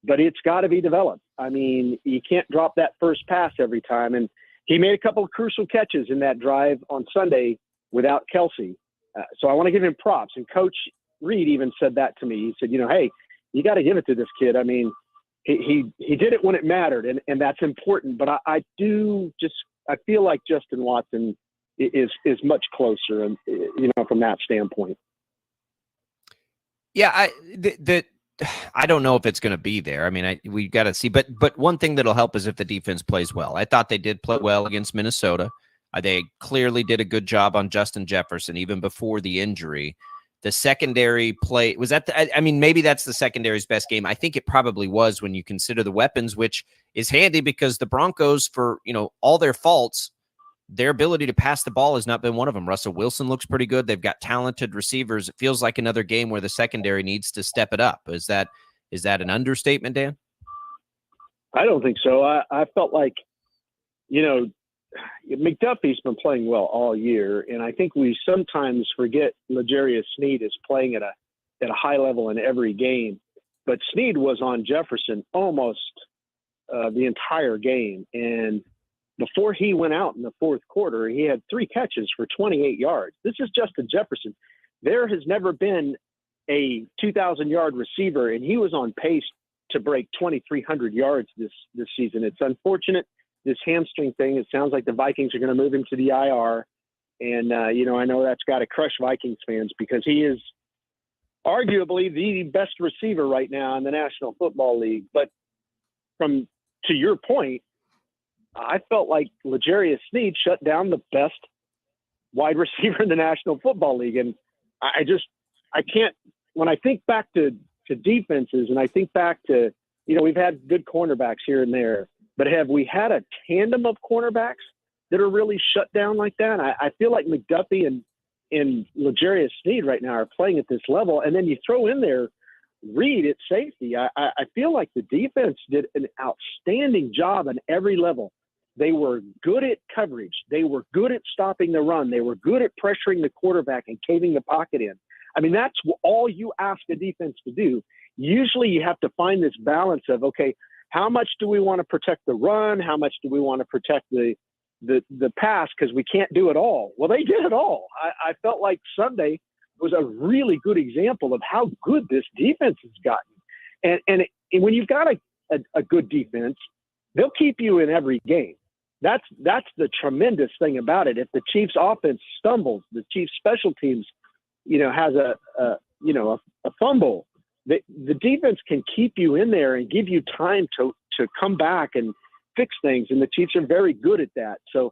but it's got to be developed. I mean, you can't drop that first pass every time. And he made a couple of crucial catches in that drive on Sunday without Kelce. So I want to give him props. And Coach Reed even said that to me. He said, hey, you got to give it to this kid. I mean, he did it when it mattered, and that's important. But I feel like Justin Watson is much closer, and from that standpoint. Yeah, I don't know if it's going to be there. I mean, we got to see. But one thing that'll help is if the defense plays well. I thought they did play well against Minnesota. They clearly did a good job on Justin Jefferson even before the injury. The secondary play was that. Maybe that's the secondary's best game. I think it probably was when you consider the weapons, which is handy because the Broncos, for all their faults, their ability to pass the ball has not been one of them. Russell Wilson looks pretty good. They've got talented receivers. It feels like another game where the secondary needs to step it up. Is that an understatement, Dan? I don't think so. I felt like, McDuffie's been playing well all year, and I think we sometimes forget L'Jarius Sneed is playing at a high level in every game. But Sneed was on Jefferson almost the entire game, and before he went out in the fourth quarter, he had 3 catches for 28 yards. This is Justin Jefferson. There has never been a 2,000-yard receiver, and he was on pace to break 2,300 yards this season. It's unfortunate, this hamstring thing. It sounds like the Vikings are going to move him to the IR. And, I know that's got to crush Vikings fans because he is arguably the best receiver right now in the National Football League. But to your point, I felt like L'Jarius Sneed shut down the best wide receiver in the National Football League. And I can't, when I think back to defenses and I think back to, we've had good cornerbacks here and there, but have we had a tandem of cornerbacks that are really shut down like that? I feel like McDuffie and L'Jarius Sneed right now are playing at this level. And then you throw in there Reed at safety. I feel like the defense did an outstanding job on every level. They were good at coverage. They were good at stopping the run. They were good at pressuring the quarterback and caving the pocket in. I mean, that's all you ask a defense to do. usually you have to find this balance of, okay, how much do we want to protect the run? How much do we want to protect the pass? Because we can't do it all. Well, they did it all. I felt like Sunday was a really good example of how good this defense has gotten. And when you've got a good defense, they'll keep you in every game. That's the tremendous thing about it. If the Chiefs offense stumbles, the Chiefs special teams, has a fumble, the defense can keep you in there and give you time to come back and fix things. And the Chiefs are very good at that. So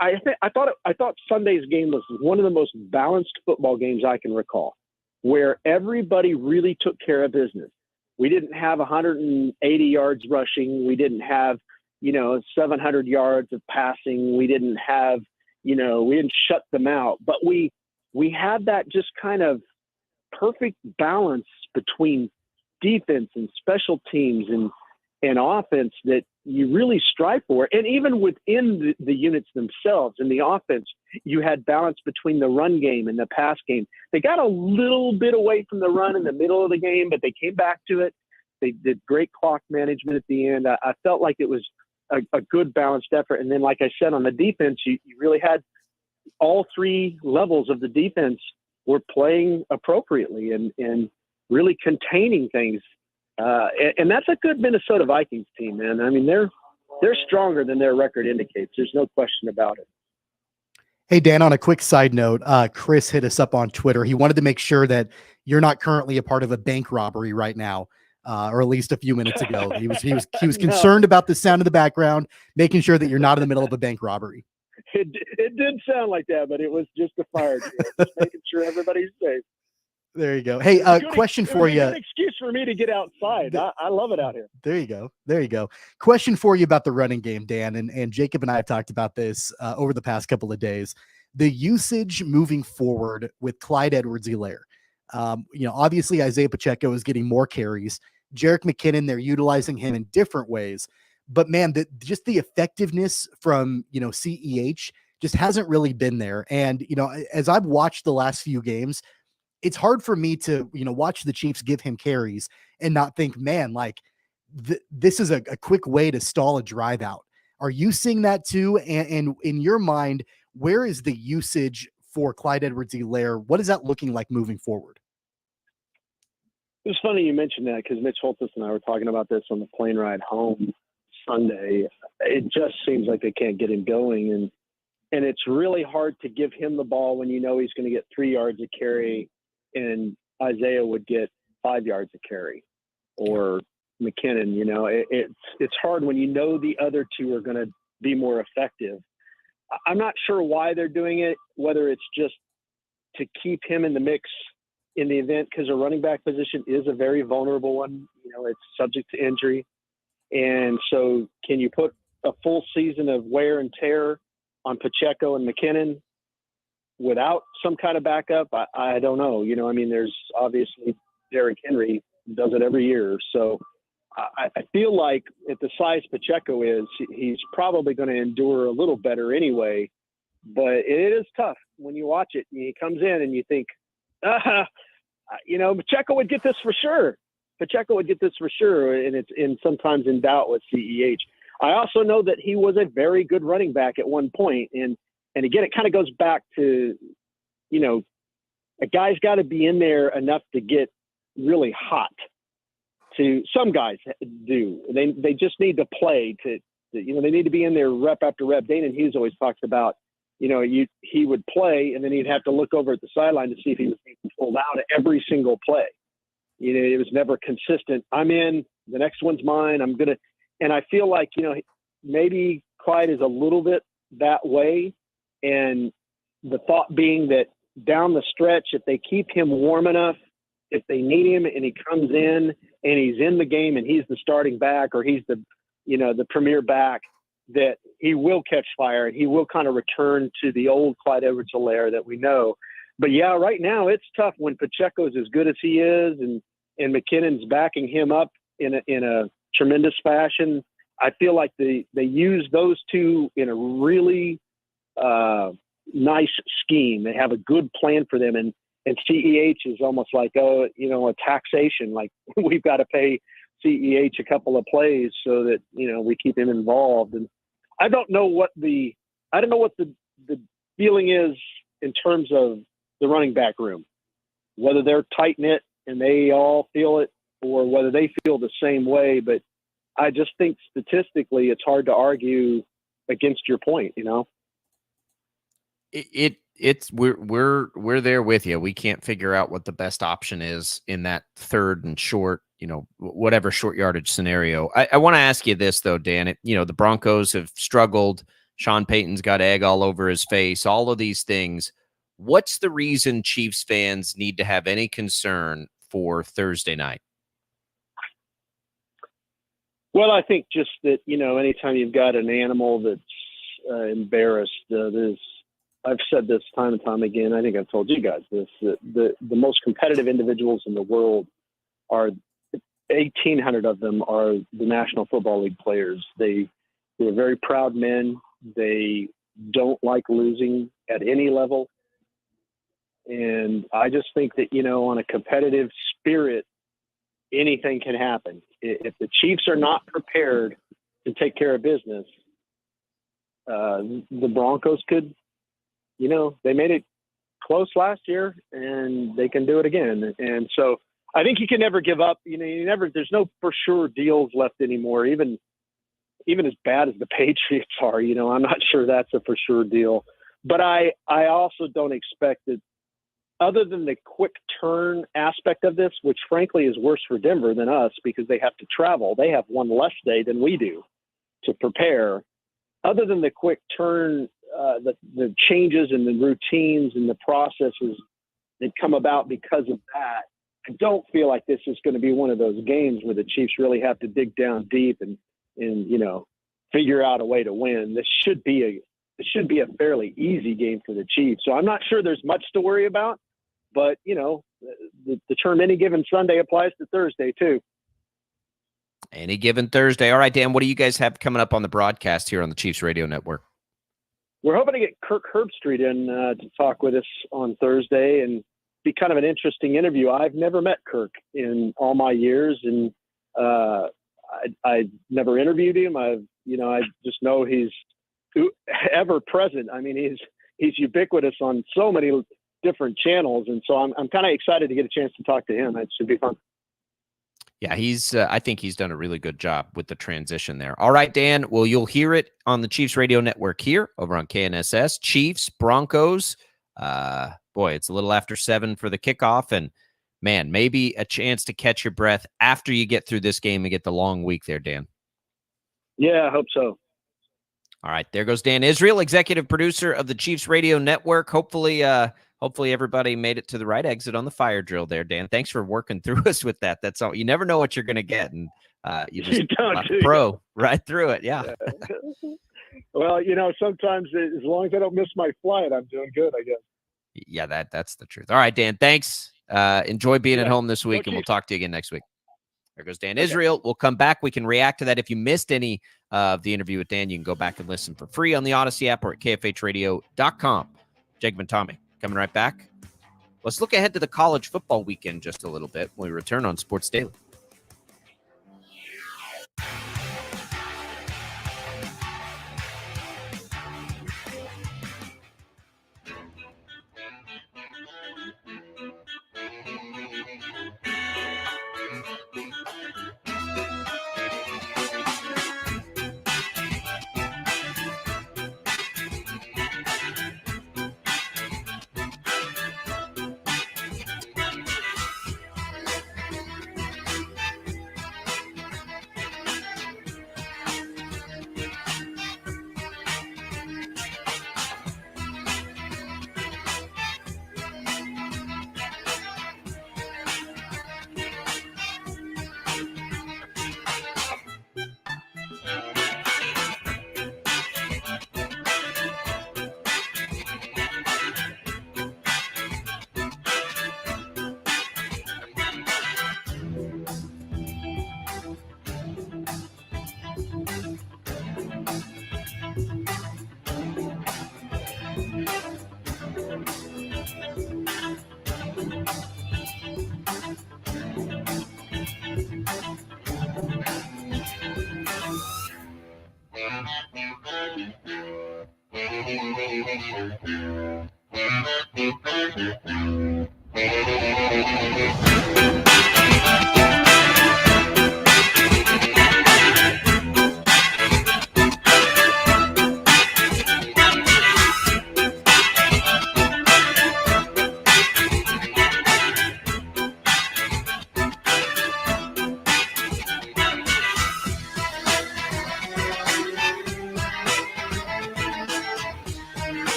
I thought Sunday's game was one of the most balanced football games I can recall, where everybody really took care of business. We didn't have 180 yards rushing. We didn't have 700 yards of passing. We didn't have, we didn't shut them out, but we had that just kind of perfect balance between defense and special teams and offense that you really strive for. And even within the units themselves in the offense, you had balance between the run game and the pass game. They got a little bit away from the run in the middle of the game, but they came back to it. They did great clock management at the end. I felt like it was a good balanced effort. And then, like I said, on the defense, you really had all three levels of the defense were playing appropriately and really containing things. And that's a good Minnesota Vikings team, man. I mean, they're stronger than their record indicates. There's no question about it. Hey, Dan, on a quick side note, Chris hit us up on Twitter. He wanted to make sure that you're not currently a part of a bank robbery right now, or at least a few minutes ago. He was concerned about the sound in the background, making sure that you're not in the middle of a bank robbery. It did sound like that, but it was just a fire drill, just making sure everybody's safe. There you go. Hey, question for you. An excuse for me to get outside. I love it out here. There you go. Question for you about the running game, Dan, and Jacob and I have talked about this over the past couple of days. The usage moving forward with Clyde Edwards-Helaire. Obviously Isaiah Pacheco is getting more carries. Jerick McKinnon, they're utilizing him in different ways. But man, just the effectiveness from CEH just hasn't really been there. And as I've watched the last few games, it's hard for me to, watch the Chiefs give him carries and not think, man, like this is a quick way to stall a drive out. Are you seeing that too? And in your mind, where is the usage for Clyde Edwards-Helaire? What is that looking like moving forward? It was funny you mentioned that because Mitch Holtis and I were talking about this on the plane ride home Sunday. It just seems like they can't get him going. And it's really hard to give him the ball when he's going to get 3 yards a carry and Isaiah would get 5 yards a carry, or McKinnon. It's hard when the other two are going to be more effective. I'm not sure why they're doing it, whether it's just to keep him in the mix in the event, because a running back position is a very vulnerable one. It's subject to injury. And so can you put a full season of wear and tear on Pacheco and McKinnon without some kind of backup? I don't know. There's obviously Derrick Henry does it every year. So I feel like at the size Pacheco is, he's probably going to endure a little better anyway. But it is tough when you watch it and he comes in and you think, Pacheco would get this for sure. And it's sometimes in doubt with CEH. I also know that he was a very good running back at one point. And again, it kind of goes back to, a guy's got to be in there enough to get really hot. Some guys do. They just need to play to they need to be in there rep after rep. Danon Hughes always talks about, he would play and then he'd have to look over at the sideline to see if he was being pulled out every single play. It was never consistent. I'm in, the next one's mine. And I feel like, maybe Clyde is a little bit that way. And the thought being that down the stretch, if they keep him warm enough, if they need him and he comes in and he's in the game and he's the starting back or he's the premier back, that he will catch fire and he will kind of return to the old Clyde Edwards-Helaire that we know. But yeah, right now it's tough when Pacheco's as good as he is and McKinnon's backing him up in a tremendous fashion. I feel like they use those two in a really nice scheme. They have a good plan for them. And And CEH is almost like, a taxation. Like we've got to pay CEH a couple of plays so that, we keep him involved. And I don't know what the feeling is in terms of the running back room, whether they're tight knit and they all feel it or whether they feel the same way. But I just think statistically, it's hard to argue against your point, We're there with you. We can't figure out what the best option is in that third and short, whatever short yardage scenario. I want to ask you this though, Dan. The Broncos have struggled. Sean Payton's got egg all over his face. All of these things. What's the reason Chiefs fans need to have any concern for Thursday night? Well, I think just that, anytime you've got an animal that's embarrassed, I've said this time and time again. I think I've told you guys this, that the most competitive individuals in the world are 1,800 of them are the National Football League players. They're very proud men. They don't like losing at any level. And I just think that, on a competitive spirit, anything can happen. If the Chiefs are not prepared to take care of business, the Broncos could, they made it close last year and they can do it again. And so I think you can never give up. There's no for sure deals left anymore. Even as bad as the Patriots are, I'm not sure that's a for sure deal. But I also don't expect that, other than the quick turn aspect of this, which frankly is worse for Denver than us because they have to travel. They have one less day than we do to prepare. Other than the quick turn, the changes in the routines and the processes that come about because of that, I don't feel like this is going to be one of those games where the Chiefs really have to dig down deep and figure out a way to win. This should be a fairly easy game for the Chiefs. So I'm not sure there's much to worry about, but the term any given Sunday applies to Thursday too. Any given Thursday. All right, Dan, what do you guys have coming up on the broadcast here on the Chiefs Radio Network? We're hoping to get Kirk Herbstreit in to talk with us on Thursday and be kind of an interesting interview. I've never met Kirk in all my years, and I never interviewed him. I just know he's ever present. I mean, he's ubiquitous on so many different channels, and so I'm kind of excited to get a chance to talk to him. It should be fun. Yeah, I think he's done a really good job with the transition there. All right, Dan. Well, you'll hear it on the Chiefs Radio Network here over on KNSS. Chiefs, Broncos. Boy, it's a little after 7 for the kickoff, and man, maybe a chance to catch your breath after you get through this game and get the long week there, Dan. Yeah, I hope so. All right, there goes Dan Israel, executive producer of the Chiefs Radio Network. Hopefully everybody made it to the right exit on the fire drill there, Dan. Thanks for working through us with that. That's all. You never know what you're going to get, and you just pro right through it. Yeah. Well, sometimes as long as I don't miss my flight, I'm doing good, I guess. Yeah, that's the truth. All right, Dan, thanks. Enjoy being at home this week, and we'll talk to you again next week. There goes Dan Israel. We'll come back. We can react to that. If you missed any of the interview with Dan, you can go back and listen for free on the Odyssey app or at kfhradio.com. Jacob and Tommy coming right back. Let's look ahead to the college football weekend just a little bit when we return on Sports Daily.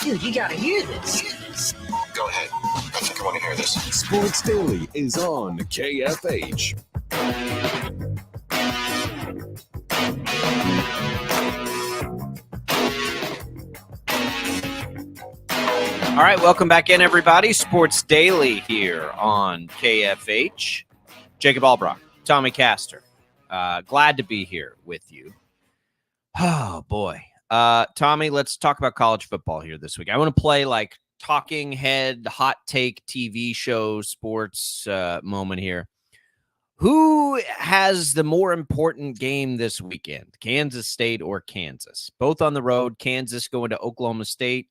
Dude, you gotta hear this. Go ahead. I think I want to hear this. Sports Daily is on KFH. All right, welcome back in, everybody. Sports Daily here on KFH. Jacob Albracht, Tommy Castor. Glad to be here with you. Oh, boy. Tommy, let's talk about college football here this week. I want to play like talking head, hot take TV show sports moment here. Who has the more important game this weekend, Kansas State or Kansas? Both on the road. Kansas going to Oklahoma State.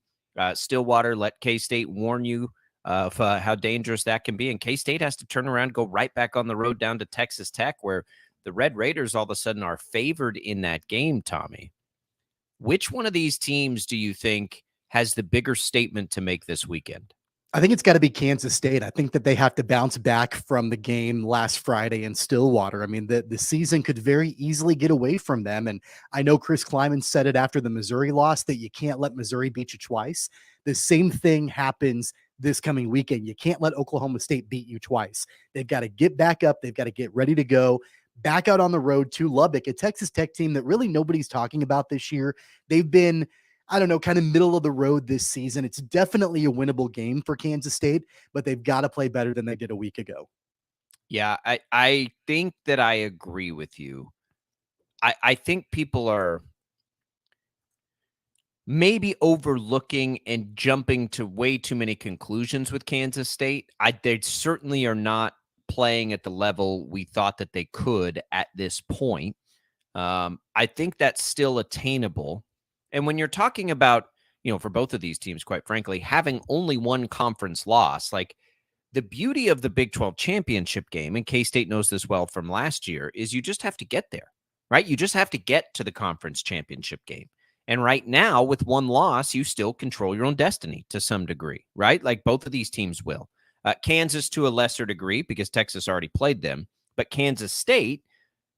Stillwater, let K-State warn you of how dangerous that can be. And K-State has to turn around, go right back on the road down to Texas Tech, where the Red Raiders all of a sudden are favored in that game, Tommy. Which one of these teams do you think has the bigger statement to make this weekend? I think it's got to be Kansas State. I think that they have to bounce back from the game last Friday in Stillwater. I mean, the season could very easily get away from them. And I know Chris Kleiman said it after the Missouri loss that you can't let Missouri beat you twice. The same thing happens this coming weekend. You can't let Oklahoma State beat you twice. They've got to get back up. They've got to get ready to go back out on the road to Lubbock, a Texas Tech team that really nobody's talking about this year. They've been, I don't know, kind of middle of the road this season. It's definitely a winnable game for Kansas State, but they've got to play better than they did a week ago. Yeah, I think that I agree with you. I think people are maybe overlooking and jumping to way too many conclusions with Kansas State. They certainly are not playing at the level we thought that they could at this point. I think that's still attainable. And when you're talking about, for both of these teams, quite frankly, having only one conference loss, like the beauty of the Big 12 championship game, and K-State knows this well from last year, is you just have to get there, right? You just have to get to the conference championship game. And right now, with one loss, you still control your own destiny to some degree, right? Like both of these teams will. Kansas to a lesser degree because Texas already played them. But Kansas State,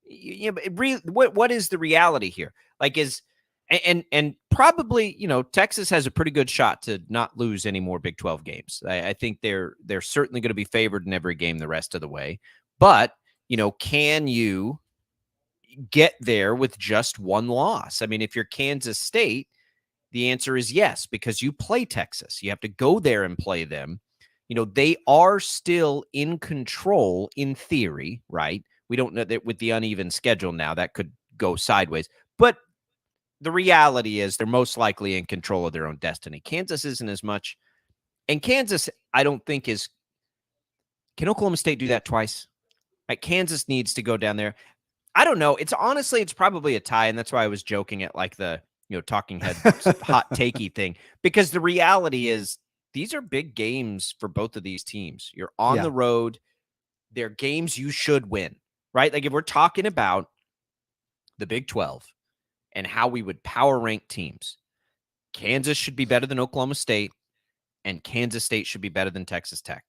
what is the reality here? Like and probably, Texas has a pretty good shot to not lose any more Big 12 games. I think they're certainly going to be favored in every game the rest of the way. But, can you get there with just one loss? I mean, if you're Kansas State, the answer is yes, because you play Texas. You have to go there and play them. They are still in control in theory, right? We don't know that with the uneven schedule now that could go sideways. But the reality is they're most likely in control of their own destiny. Kansas isn't as much. And Kansas, I don't think is. Can Oklahoma State do that twice? Like Kansas needs to go down there. I don't know. It's probably a tie. And that's why I was joking at like the, talking head hot takey thing, because the reality is these are big games for both of these teams. You're on the road. They're games you should win, right? Like if we're talking about the Big 12 and how we would power rank teams, Kansas should be better than Oklahoma State, and Kansas State should be better than Texas Tech.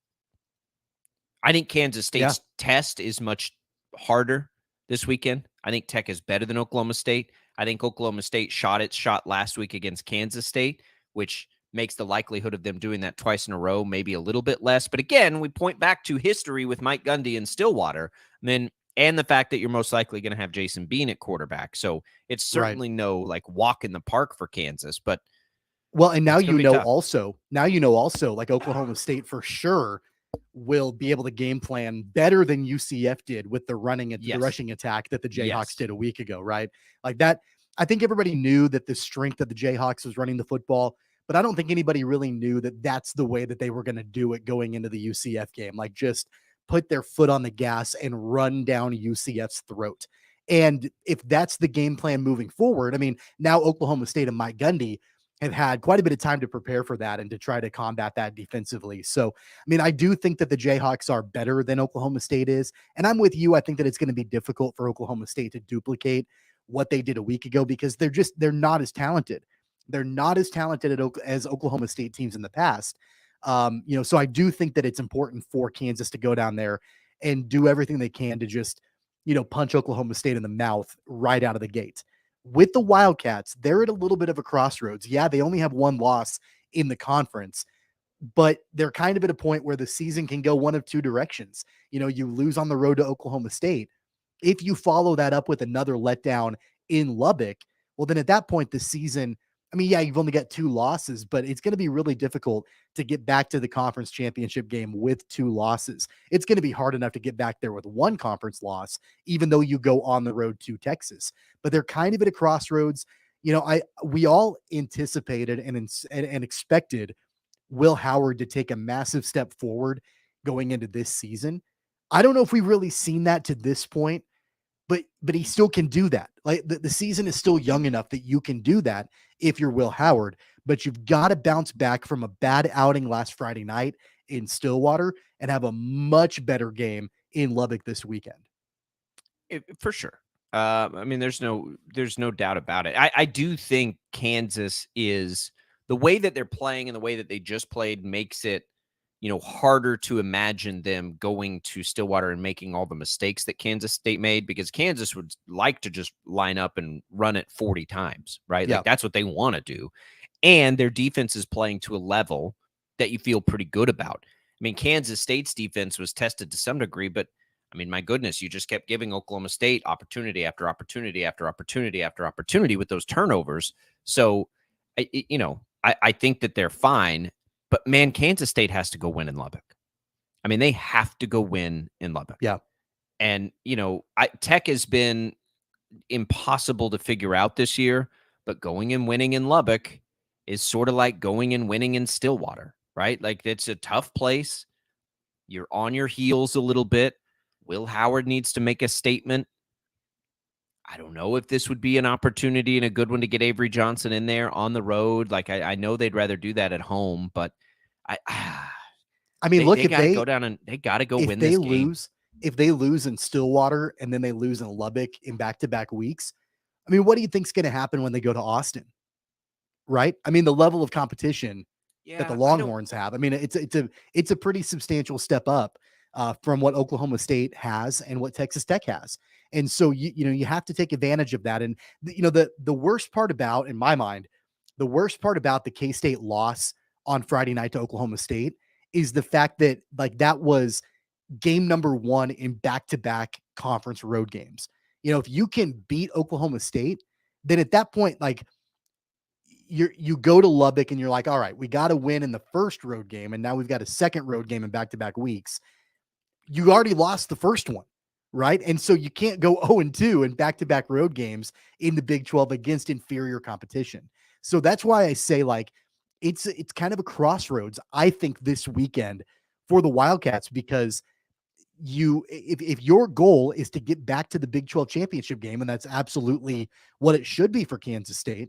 I think Kansas State's test is much harder this weekend. I think Tech is better than Oklahoma State. I think Oklahoma State shot its shot last week against Kansas State, which makes the likelihood of them doing that twice in a row maybe a little bit less. But again, we point back to history with Mike Gundy and Stillwater, and the fact that you're most likely going to have Jason Bean at quarterback. So it's certainly no like walk in the park for Kansas. But and now also like Oklahoma State for sure will be able to game plan better than UCF did with the rushing attack that the Jayhawks did a week ago, right? Like that. I think everybody knew that the strength of the Jayhawks was running the football, but I don't think anybody really knew that that's the way that they were going to do it going into the UCF game. Like just put their foot on the gas and run down UCF's throat. And if that's the game plan moving forward, I mean, now Oklahoma State and Mike Gundy have had quite a bit of time to prepare for that and to try to combat that defensively. So, I mean, I do think that the Jayhawks are better than Oklahoma State is. And I'm with you. I think that it's going to be difficult for Oklahoma State to duplicate what they did a week ago because they're not as talented. They're not as talented as Oklahoma State teams in the past. So I do think that it's important for Kansas to go down there and do everything they can to just, punch Oklahoma State in the mouth right out of the gate. With the Wildcats, they're at a little bit of a crossroads. Yeah, they only have one loss in the conference, but they're kind of at a point where the season can go one of two directions. You lose on the road to Oklahoma State. If you follow that up with another letdown in Lubbock, well, then at that point, the season, I mean, yeah, you've only got two losses, but it's going to be really difficult to get back to the conference championship game with two losses. It's going to be hard enough to get back there with one conference loss, even though you go on the road to Texas. But they're kind of at a crossroads. We all anticipated and expected Will Howard to take a massive step forward going into this season. I don't know if we've really seen that to this point, but he still can do that. Like the season is still young enough that you can do that if you're Will Howard, but you've got to bounce back from a bad outing last Friday night in Stillwater and have a much better game in Lubbock this weekend. For sure. I mean, there's no doubt about it. I do think Kansas is the way that they're playing and the way that they just played makes it harder to imagine them going to Stillwater and making all the mistakes that Kansas State made, because Kansas would like to just line up and run it 40 times, right? Yeah. Like that's what they want to do. And their defense is playing to a level that you feel pretty good about. I mean, Kansas State's defense was tested to some degree, but I mean, my goodness, you just kept giving Oklahoma State opportunity after opportunity after opportunity after opportunity with those turnovers. So, I think that they're fine. But, man, Kansas State has to go win in Lubbock. I mean, they have to go win in Lubbock. Yeah. And, Tech has been impossible to figure out this year, but going and winning in Lubbock is sort of like going and winning in Stillwater, right? Like, it's a tough place. You're on your heels a little bit. Will Howard needs to make a statement. I don't know if this would be an opportunity and a good one to get Avery Johnson in there on the road. Like, I know they'd rather do that at home, but I mean, look, they if gotta they go down and they got to go if win they this game. lose, if they lose in Stillwater and then they lose in Lubbock in back-to-back weeks, I mean, what do you think's going to happen when they go to Austin? Right? I mean, the level of competition that the Longhorns have. I mean, it's a pretty substantial step up from what Oklahoma State has and what Texas Tech has. And so you have to take advantage of that. And the worst part about, in my mind, the worst part about the K-State loss on Friday night to Oklahoma State is the fact that that was game number 1 in back-to-back conference road games. If you can beat Oklahoma State, then at that point, you go to Lubbock and you're like, all right, we got to win in the first road game. And now we've got a second road game in back-to-back weeks. You already lost the first one, right? And so you can't go 0-2 in back-to-back road games in the Big 12 against inferior competition. So that's why I say it's kind of a crossroads, I think, this weekend for the Wildcats, because if your goal is to get back to the Big 12 championship game, and that's absolutely what it should be for Kansas State,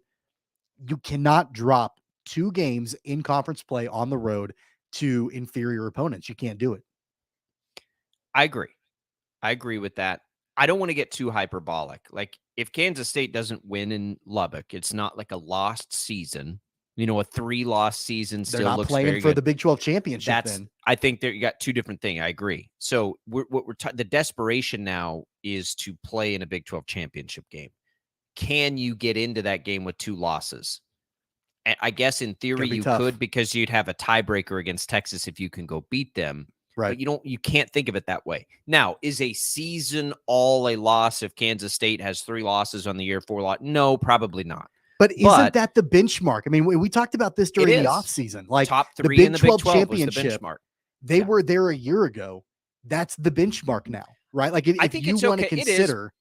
you cannot drop 2 games in conference play on the road to inferior opponents. You can't do it. I agree with that. I don't want to get too hyperbolic. Like, if Kansas State doesn't win in Lubbock, it's not like a lost season. A 3-loss season still looks very good. They're not playing for the Big 12 championship. I think you got two different things. I agree. So the desperation now is to play in a Big 12 championship game. Can you get into that game with 2 losses? And I guess in theory you could, because you'd have a tiebreaker against Texas if you can go beat them. Right. But you can't think of it that way. Now, is a season all a loss if Kansas State has 3 losses on the year, 4 losses? No, probably not. But isn't that the benchmark? I mean, we talked about this during the offseason. Like, top 3 the Big in the 12 Big 12 championship, was the benchmark. They were there a year ago. That's the benchmark now, right? Like, if you want to consider,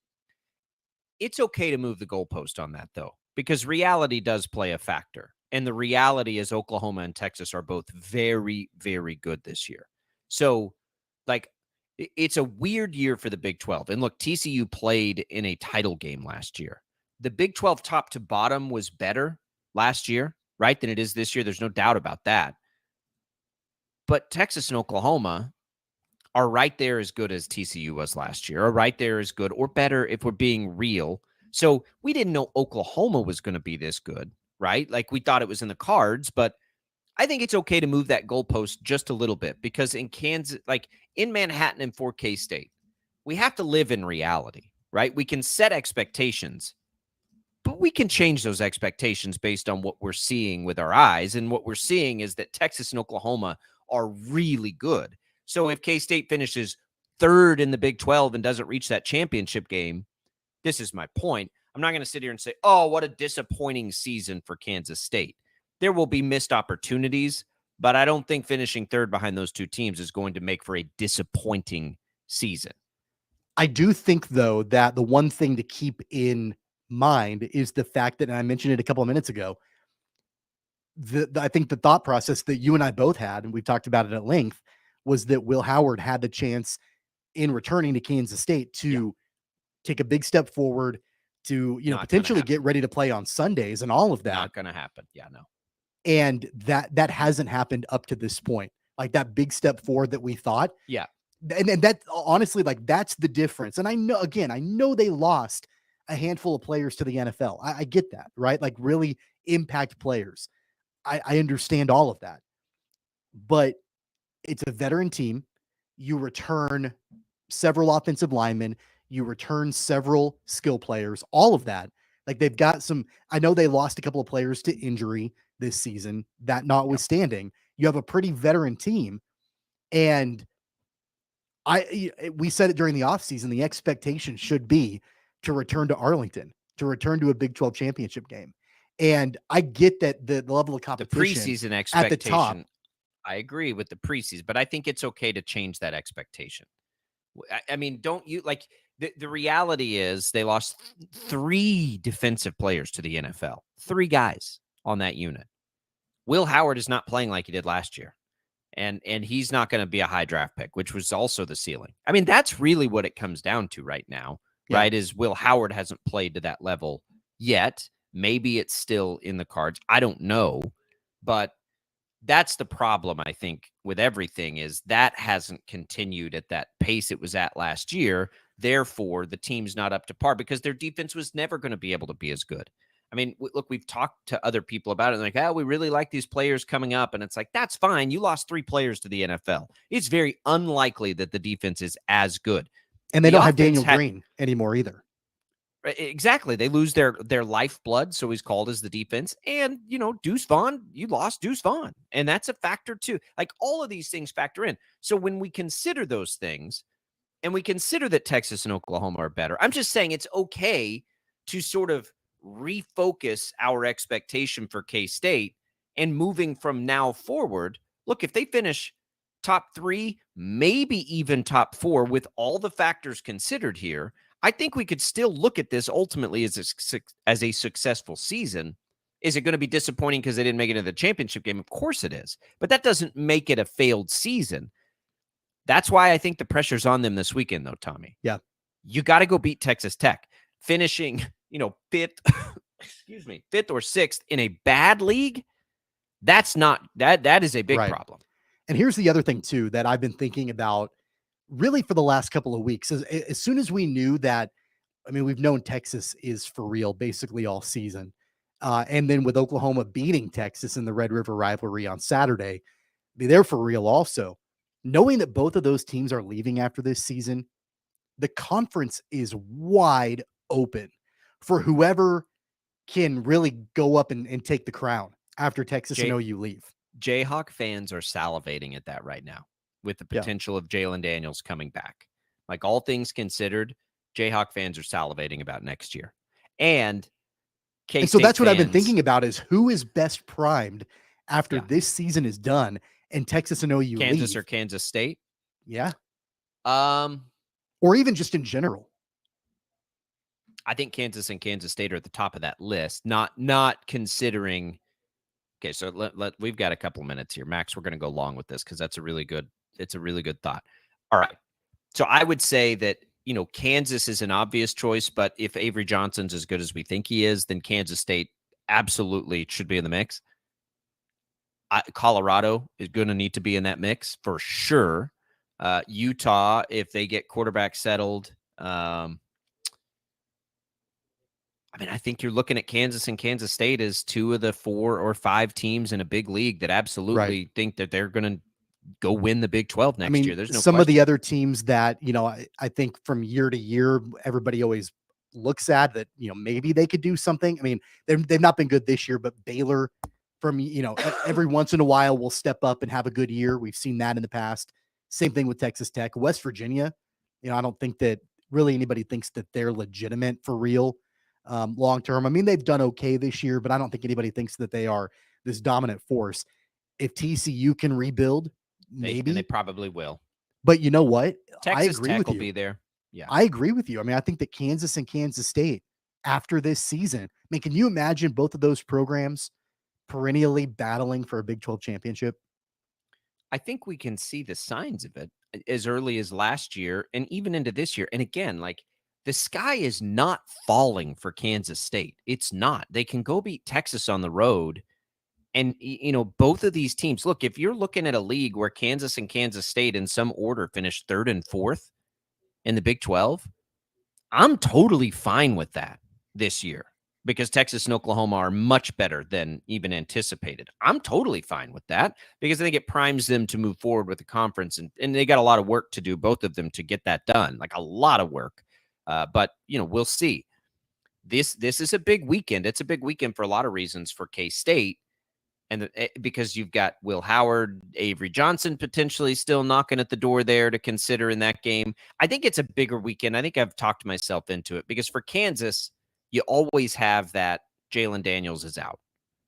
it's okay to move the goalpost on that, though, because reality does play a factor. And the reality is Oklahoma and Texas are both very, very good this year. So, it's a weird year for the Big 12. And look, TCU played in a title game last year. The Big 12 top to bottom was better last year, right, than it is this year. There's no doubt about that. But Texas and Oklahoma are right there as good as TCU was last year, or right there as good or better if we're being real. So we didn't know Oklahoma was going to be this good, right? Like, we thought it was in the cards, but I think it's okay to move that goalpost just a little bit, because in Kansas, in Manhattan and for K-State, we have to live in reality, right? We can set expectations, but we can change those expectations based on what we're seeing with our eyes. And what we're seeing is that Texas and Oklahoma are really good. So if K-State finishes 3rd in the Big 12 and doesn't reach that championship game, this is my point. I'm not going to sit here and say, oh, what a disappointing season for Kansas State. There will be missed opportunities, but I don't think finishing 3rd behind those 2 teams is going to make for a disappointing season. I do think, though, that the one thing to keep in mind is the fact that, and I mentioned it a couple of minutes ago, I think the thought process that you and I both had, and we talked about it at length, was that Will Howard had the chance in returning to Kansas State to take a big step forward, to potentially get ready to play on Sundays and all of that. Not going to happen. Yeah, no. And that hasn't happened up to this point. Like, that big step forward that we thought. Yeah. And that, honestly, that's the difference. And I know they lost a handful of players to the NFL. I get that, right? Like, really impact players. I understand all of that. But it's a veteran team. You return several offensive linemen. You return several skill players, all of that. Like they've got some, I know they lost a couple of players to injury this season. That notwithstanding, you have a pretty veteran team. And we said it during the offseason, the expectation should be to return to Arlington, to return to a Big 12 championship game. And I get that the level of The competition preseason at the top. expectation, I agree with the preseason, but I think it's okay to change that expectation. I mean, don't you like the reality is they lost 3 defensive players to the NFL, 3 guys on that unit. Will Howard is not playing like he did last year. And he's not going to be a high draft pick, which was also the ceiling. I mean, that's really what it comes down to right now, right? Is Will Howard hasn't played to that level yet. Maybe it's still in the cards. I don't know. But that's the problem, I think, with everything is that hasn't continued at that pace it was at last year. Therefore, the team's not up to par because their defense was never going to be able to be as good. I mean, look, we've talked to other people about it. And like, oh, we really like these players coming up. And it's like, that's fine. You lost 3 players to the NFL. It's very unlikely that the defense is as good. And they don't have Daniel Green anymore either. Exactly. They lose their lifeblood. So he's called as the defense. And, you know, Deuce Vaughn, you lost Deuce Vaughn. And that's a factor too. Like all of these things factor in. So when we consider those things and we consider that Texas and Oklahoma are better, I'm just saying it's okay to sort of refocus our expectation for K-State and moving from now forward. Look, if they finish top 3, maybe even top 4 with all the factors considered here, I think we could still look at this ultimately as a successful season. Is it going to be disappointing because they didn't make it into the championship game? Of course it is. But that doesn't make it a failed season. That's why I think the pressure's on them this weekend, though, Tommy. Yeah. You got to go beat Texas Tech. Finishing, you know, 5th, excuse me, 5th or 6th in a bad league, that's not, that is a big problem. And here's the other thing, too, that I've been thinking about really for the last couple of weeks. As soon as we knew that, I mean, we've known Texas is for real basically all season. And then with Oklahoma beating Texas in the Red River rivalry on Saturday, they're for real also. Knowing that both of those teams are leaving after this season, the conference is wide open for whoever can really go up and take the crown after Texas and OU leave. Jayhawk fans are salivating at that right now with the potential of Jalen Daniels coming back. Like all things considered, Jayhawk fans are salivating about next year. And so that's what I've been thinking about is who is best primed after this season is done and Texas and OU Kansas leave. Or Kansas State? Yeah. Or even just in general. I think Kansas and Kansas State are at the top of that list, not considering. Okay, so we've got a couple minutes here, Max. We're going to go long with this because it's a really good thought. All right, so I would say that Kansas is an obvious choice, but if Avery Johnson's as good as we think he is, then Kansas State absolutely should be in the mix. Colorado is going to need to be in that mix for sure. Utah, if they get quarterback settled. I mean, I think you're looking at Kansas and Kansas State as 2 of the 4 or 5 teams in a big league that absolutely think that they're going to go win the Big 12 next year. There's no some question. Of the other teams that, I think from year to year, everybody always looks at that, maybe they could do something. I mean, they've not been good this year, but Baylor from, every once in a while will step up and have a good year. We've seen that in the past. Same thing with Texas Tech. West Virginia, I don't think that really anybody thinks that they're legitimate for real. Long term. I mean, they've done okay this year, but I don't think anybody thinks that they are this dominant force. If TCU can rebuild, maybe they probably will. But you know what? Texas I agree Tech with will you. be there. Yeah, I agree with you. I mean, I think that Kansas and Kansas State after this season. I mean, can you imagine both of those programs perennially battling for a Big 12 championship? I think we can see the signs of it as early as last year and even into this year. And again, like. The sky is not falling for Kansas State. It's not. They can go beat Texas on the road. And, both of these teams, look, if you're looking at a league where Kansas and Kansas State in some order finish 3rd and 4th in the Big 12, I'm totally fine with that this year. because Texas and Oklahoma are much better than even anticipated. I'm totally fine with that because I think it primes them to move forward with the conference, and they got a lot of work to do, both of them, to get that done, like a lot of work. But, we'll see. This is a big weekend. It's a big weekend for a lot of reasons for K-State, and because you've got Will Howard, Avery Johnson potentially still knocking at the door there to consider in that game. I think it's a bigger weekend. I think I've talked myself into it because for Kansas, you always have that Jalen Daniels is out,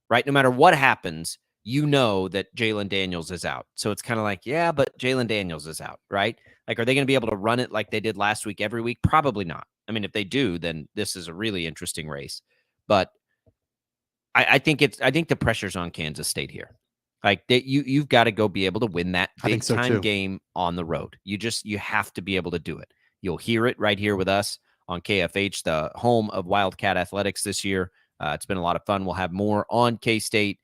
right? No matter what happens, that Jalen Daniels is out. So it's kind of like, yeah, but Jalen Daniels is out, right? Like, are they going to be able to run it like they did last week every week? Probably not. I mean, if they do, then this is a really interesting race. But I think the pressure's on Kansas State here. Like, you've got to go be able to win that big time game on the road. You have to be able to do it. You'll hear it right here with us on KFH, the home of Wildcat Athletics this year. It's been a lot of fun. We'll have more on K-State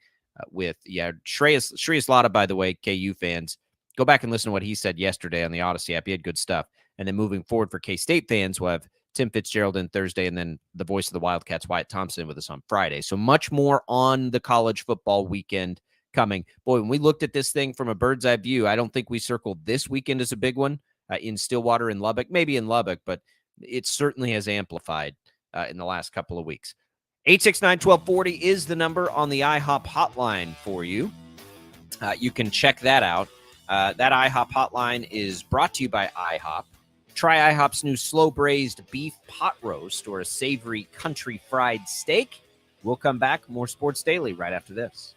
with Shreyas Latta, by the way, KU fans. Go back and listen to what he said yesterday on the Odyssey app. He had good stuff. And then moving forward for K-State fans, we'll have Tim Fitzgerald in Thursday, and then the voice of the Wildcats, Wyatt Thompson, with us on Friday. So much more on the college football weekend coming. Boy, when we looked at this thing from a bird's eye view, I don't think we circled this weekend as a big one in Stillwater and Lubbock, maybe in Lubbock, but it certainly has amplified in the last couple of weeks. 869-1240 is the number on the IHOP hotline for you. You can check that out. That IHOP hotline is brought to you by IHOP. Try IHOP's new slow-braised beef pot roast or a savory country fried steak. We'll come back. More Sports Daily right after this.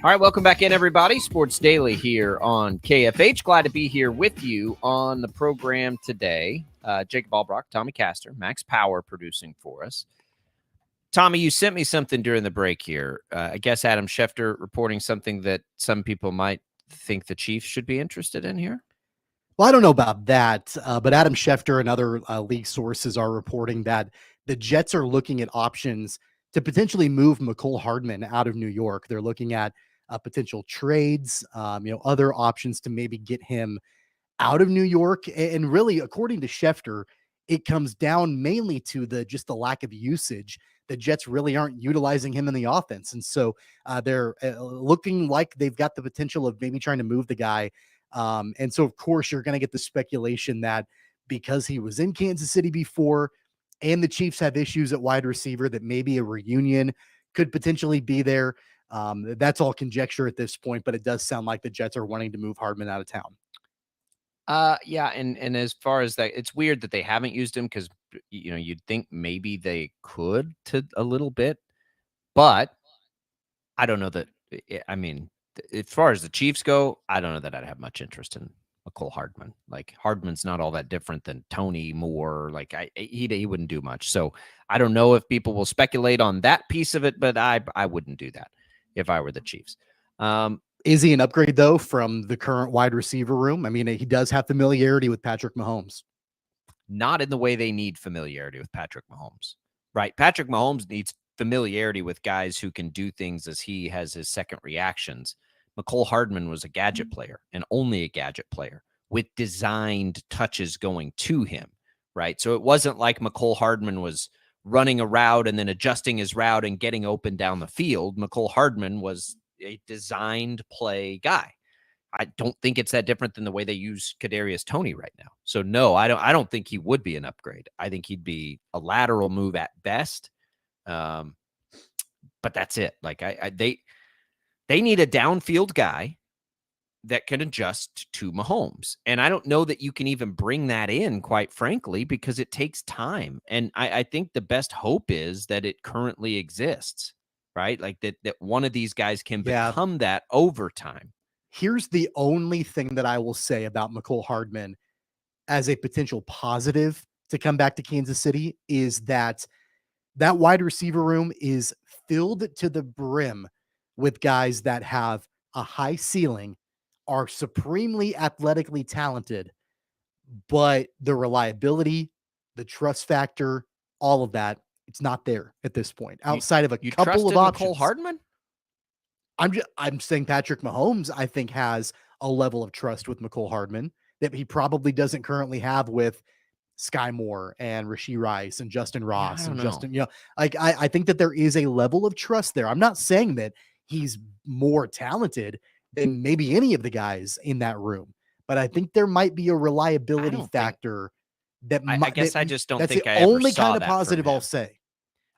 All right, welcome back in, everybody. Sports Daily here on KFH. Glad to be here with you on the program today. Jacob Albracht, Tommy Castor, Max Power producing for us. Tommy, you sent me something during the break here. I guess Adam Schefter reporting something that some people might think the Chiefs should be interested in here. Well, I don't know about that, but Adam Schefter and other league sources are reporting that the Jets are looking at options to potentially move McCole Hardman out of New York. They're looking at potential trades, other options to maybe get him out of New York. And really, according to Schefter, it comes down mainly to the lack of usage. The Jets really aren't utilizing him in the offense. And so they're looking like they've got the potential of maybe trying to move the guy. And so, of course, you're going to get the speculation that because he was in Kansas City before and the Chiefs have issues at wide receiver, that maybe a reunion could potentially be there. That's all conjecture at this point, but it does sound like the Jets are wanting to move Hardman out of town. Yeah, and as far as that, it's weird that they haven't used him because you'd think maybe they could to a little bit, but I don't know that. I mean, as far as the Chiefs go, I don't know that I'd have much interest in McCole Hardman. Like Hardman's not all that different than Tony Moore. Like he wouldn't do much. So I don't know if people will speculate on that piece of it, but I wouldn't do that if I were the Chiefs. Is he an upgrade, though, from the current wide receiver room? I mean, he does have familiarity with Patrick Mahomes. Not in the way they need familiarity with Patrick Mahomes, right? Patrick Mahomes needs familiarity with guys who can do things as he has his second reactions. McCole Hardman was a gadget player and only a gadget player with designed touches going to him, right? So it wasn't like McCole Hardman was running a route and then adjusting his route and getting open down the field. McCole Hardman was a designed play guy. I don't think it's that different than the way they use Kadarius Toney right now. So no, I don't think he would be an upgrade. I think he'd be a lateral move at best. But that's it. Like they need a downfield guy that can adjust to Mahomes. And I don't know that you can even bring that in, quite frankly, because it takes time. And I think the best hope is that it currently exists, right? Like that one of these guys can become that over time. Here's the only thing that I will say about McCole Hardman as a potential positive to come back to Kansas City is that wide receiver room is filled to the brim with guys that have a high ceiling, are supremely athletically talented, but the reliability, the trust factor, all of that, it's not there at this point. Outside of a couple of options. McCole Hardman? I'm saying Patrick Mahomes, I think, has a level of trust with McCole Hardman that he probably doesn't currently have with Sky Moore and Rashee Rice and Justin Ross and Justin, I think that there is a level of trust there. I'm not saying that he's more talented than maybe any of the guys in that room, but I think there might be a reliability factor I guess I just don't think that's I the ever only saw kind of that positive from him. I'll say.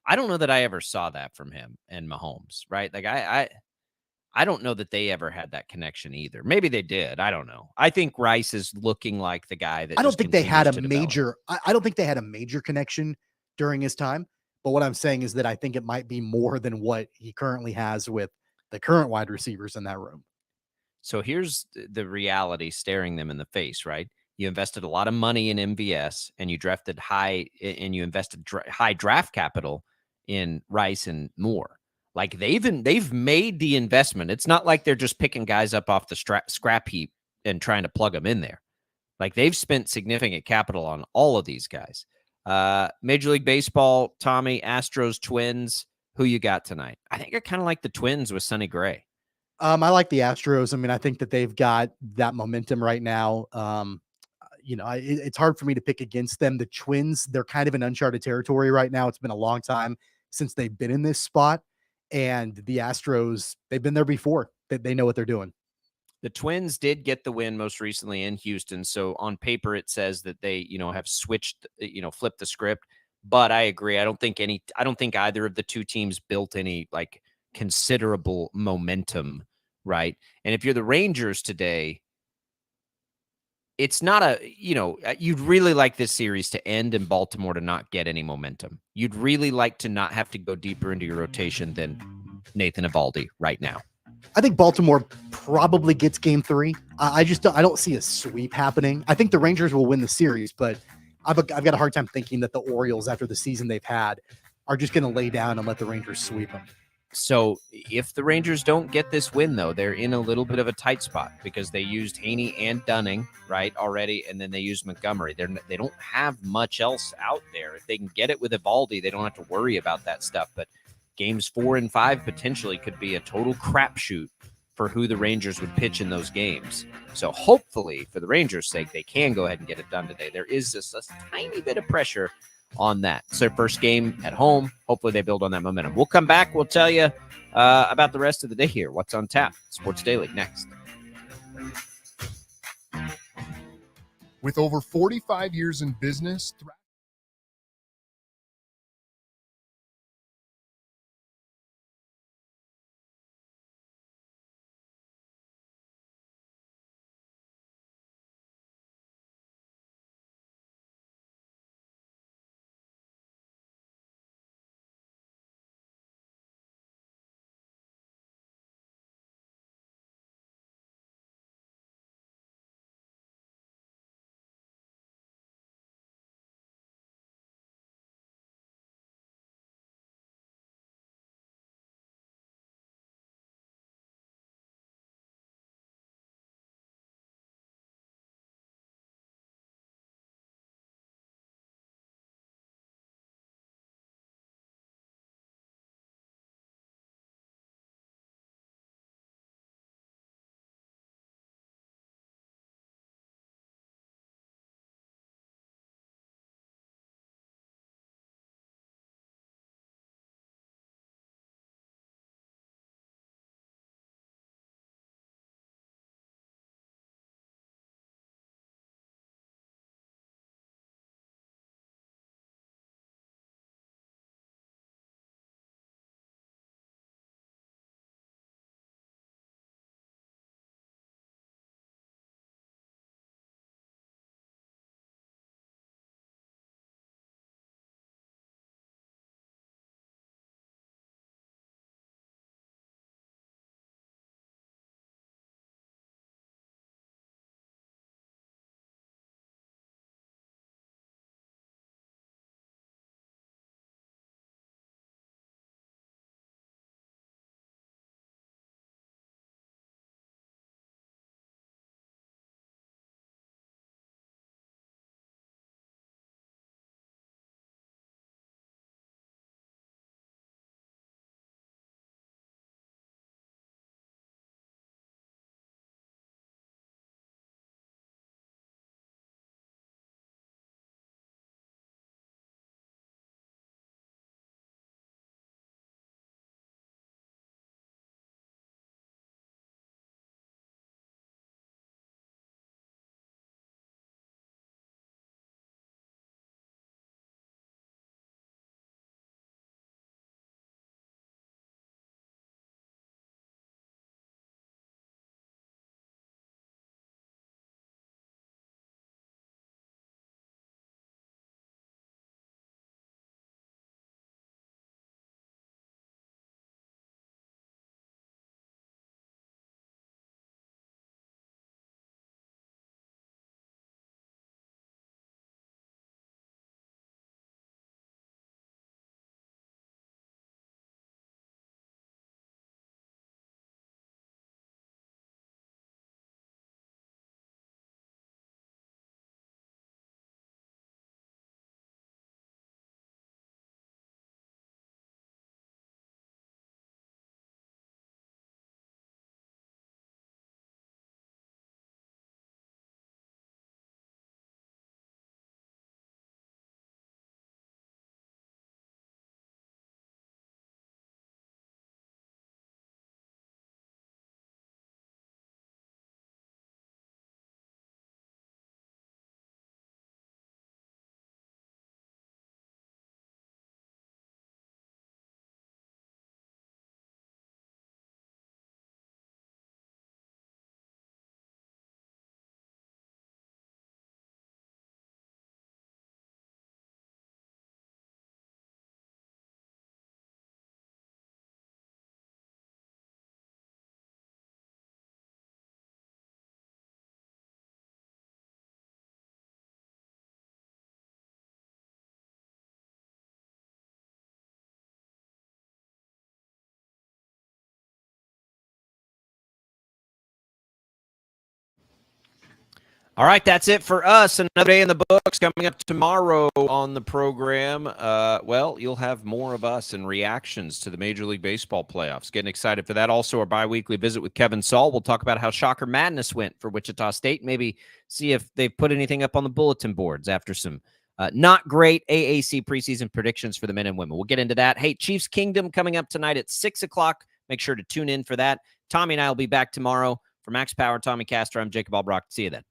I don't know that I ever saw that from him and Mahomes, right? Like I don't know that they ever had that connection either. Maybe they did. I don't know. I think Rice is looking like the guy that I don't think they had a major. I don't think they had a major connection during his time. But what I'm saying is that I think it might be more than what he currently has with the current wide receivers in that room. So here's the reality staring them in the face, right? You invested a lot of money in MVS and you drafted high and you invested high draft capital in Rice and Moore. Like they've made the investment. It's not like they're just picking guys up off the scrap heap and trying to plug them in there. Like they've spent significant capital on all of these guys. Major League Baseball, Tommy, Astros, Twins. Who you got tonight? I think I kind of like the Twins with Sonny Gray. I like the Astros. I mean, I think that they've got that momentum right now. It's hard for me to pick against them. The Twins, they're kind of in uncharted territory right now. It's been a long time since they've been in this spot. And the Astros, they've been there before. They know what they're doing. The Twins did get the win most recently in Houston. So on paper, it says that they, have switched, flipped the script. But I agree. I don't think either of the two teams built any like considerable momentum, right? And if you're the Rangers today, it's not you'd really like this series to end in Baltimore to not get any momentum. You'd really like to not have to go deeper into your rotation than Nathan Eovaldi right now. I think Baltimore probably gets game 3. I don't see a sweep happening. I think the Rangers will win the series, but I've got a hard time thinking that the Orioles, after the season they've had, are just going to lay down and let the Rangers sweep them. So if the Rangers don't get this win, though, they're in a little bit of a tight spot because they used Haney and Dunning, right, already, and then they used Montgomery. They don't have much else out there. If they can get it with Evaldi, they don't have to worry about that stuff. But games 4 and 5 potentially could be a total crapshoot for who the Rangers would pitch in those games. So hopefully, for the Rangers' sake, they can go ahead and get it done today. There is just a tiny bit of pressure on that. It's their first game at home. Hopefully they build on that momentum. We'll come back. We'll tell you about the rest of the day here. What's on tap? Sports Daily next. With over 45 years in business, All right, that's it for us. Another day in the books. Coming up tomorrow on the program, well, you'll have more of us and reactions to the Major League Baseball playoffs. Getting excited for that. Also, our bi-weekly visit with Kevin Saul. We'll talk about how Shocker Madness went for Wichita State. Maybe see if they've put anything up on the bulletin boards after some not great AAC preseason predictions for the men and women. We'll get into that. Hey, Chiefs Kingdom coming up tonight at 6 o'clock. Make sure to tune in for that. Tommy and I will be back tomorrow. For Max Power, Tommy Castor, I'm Jacob Albracht. See you then.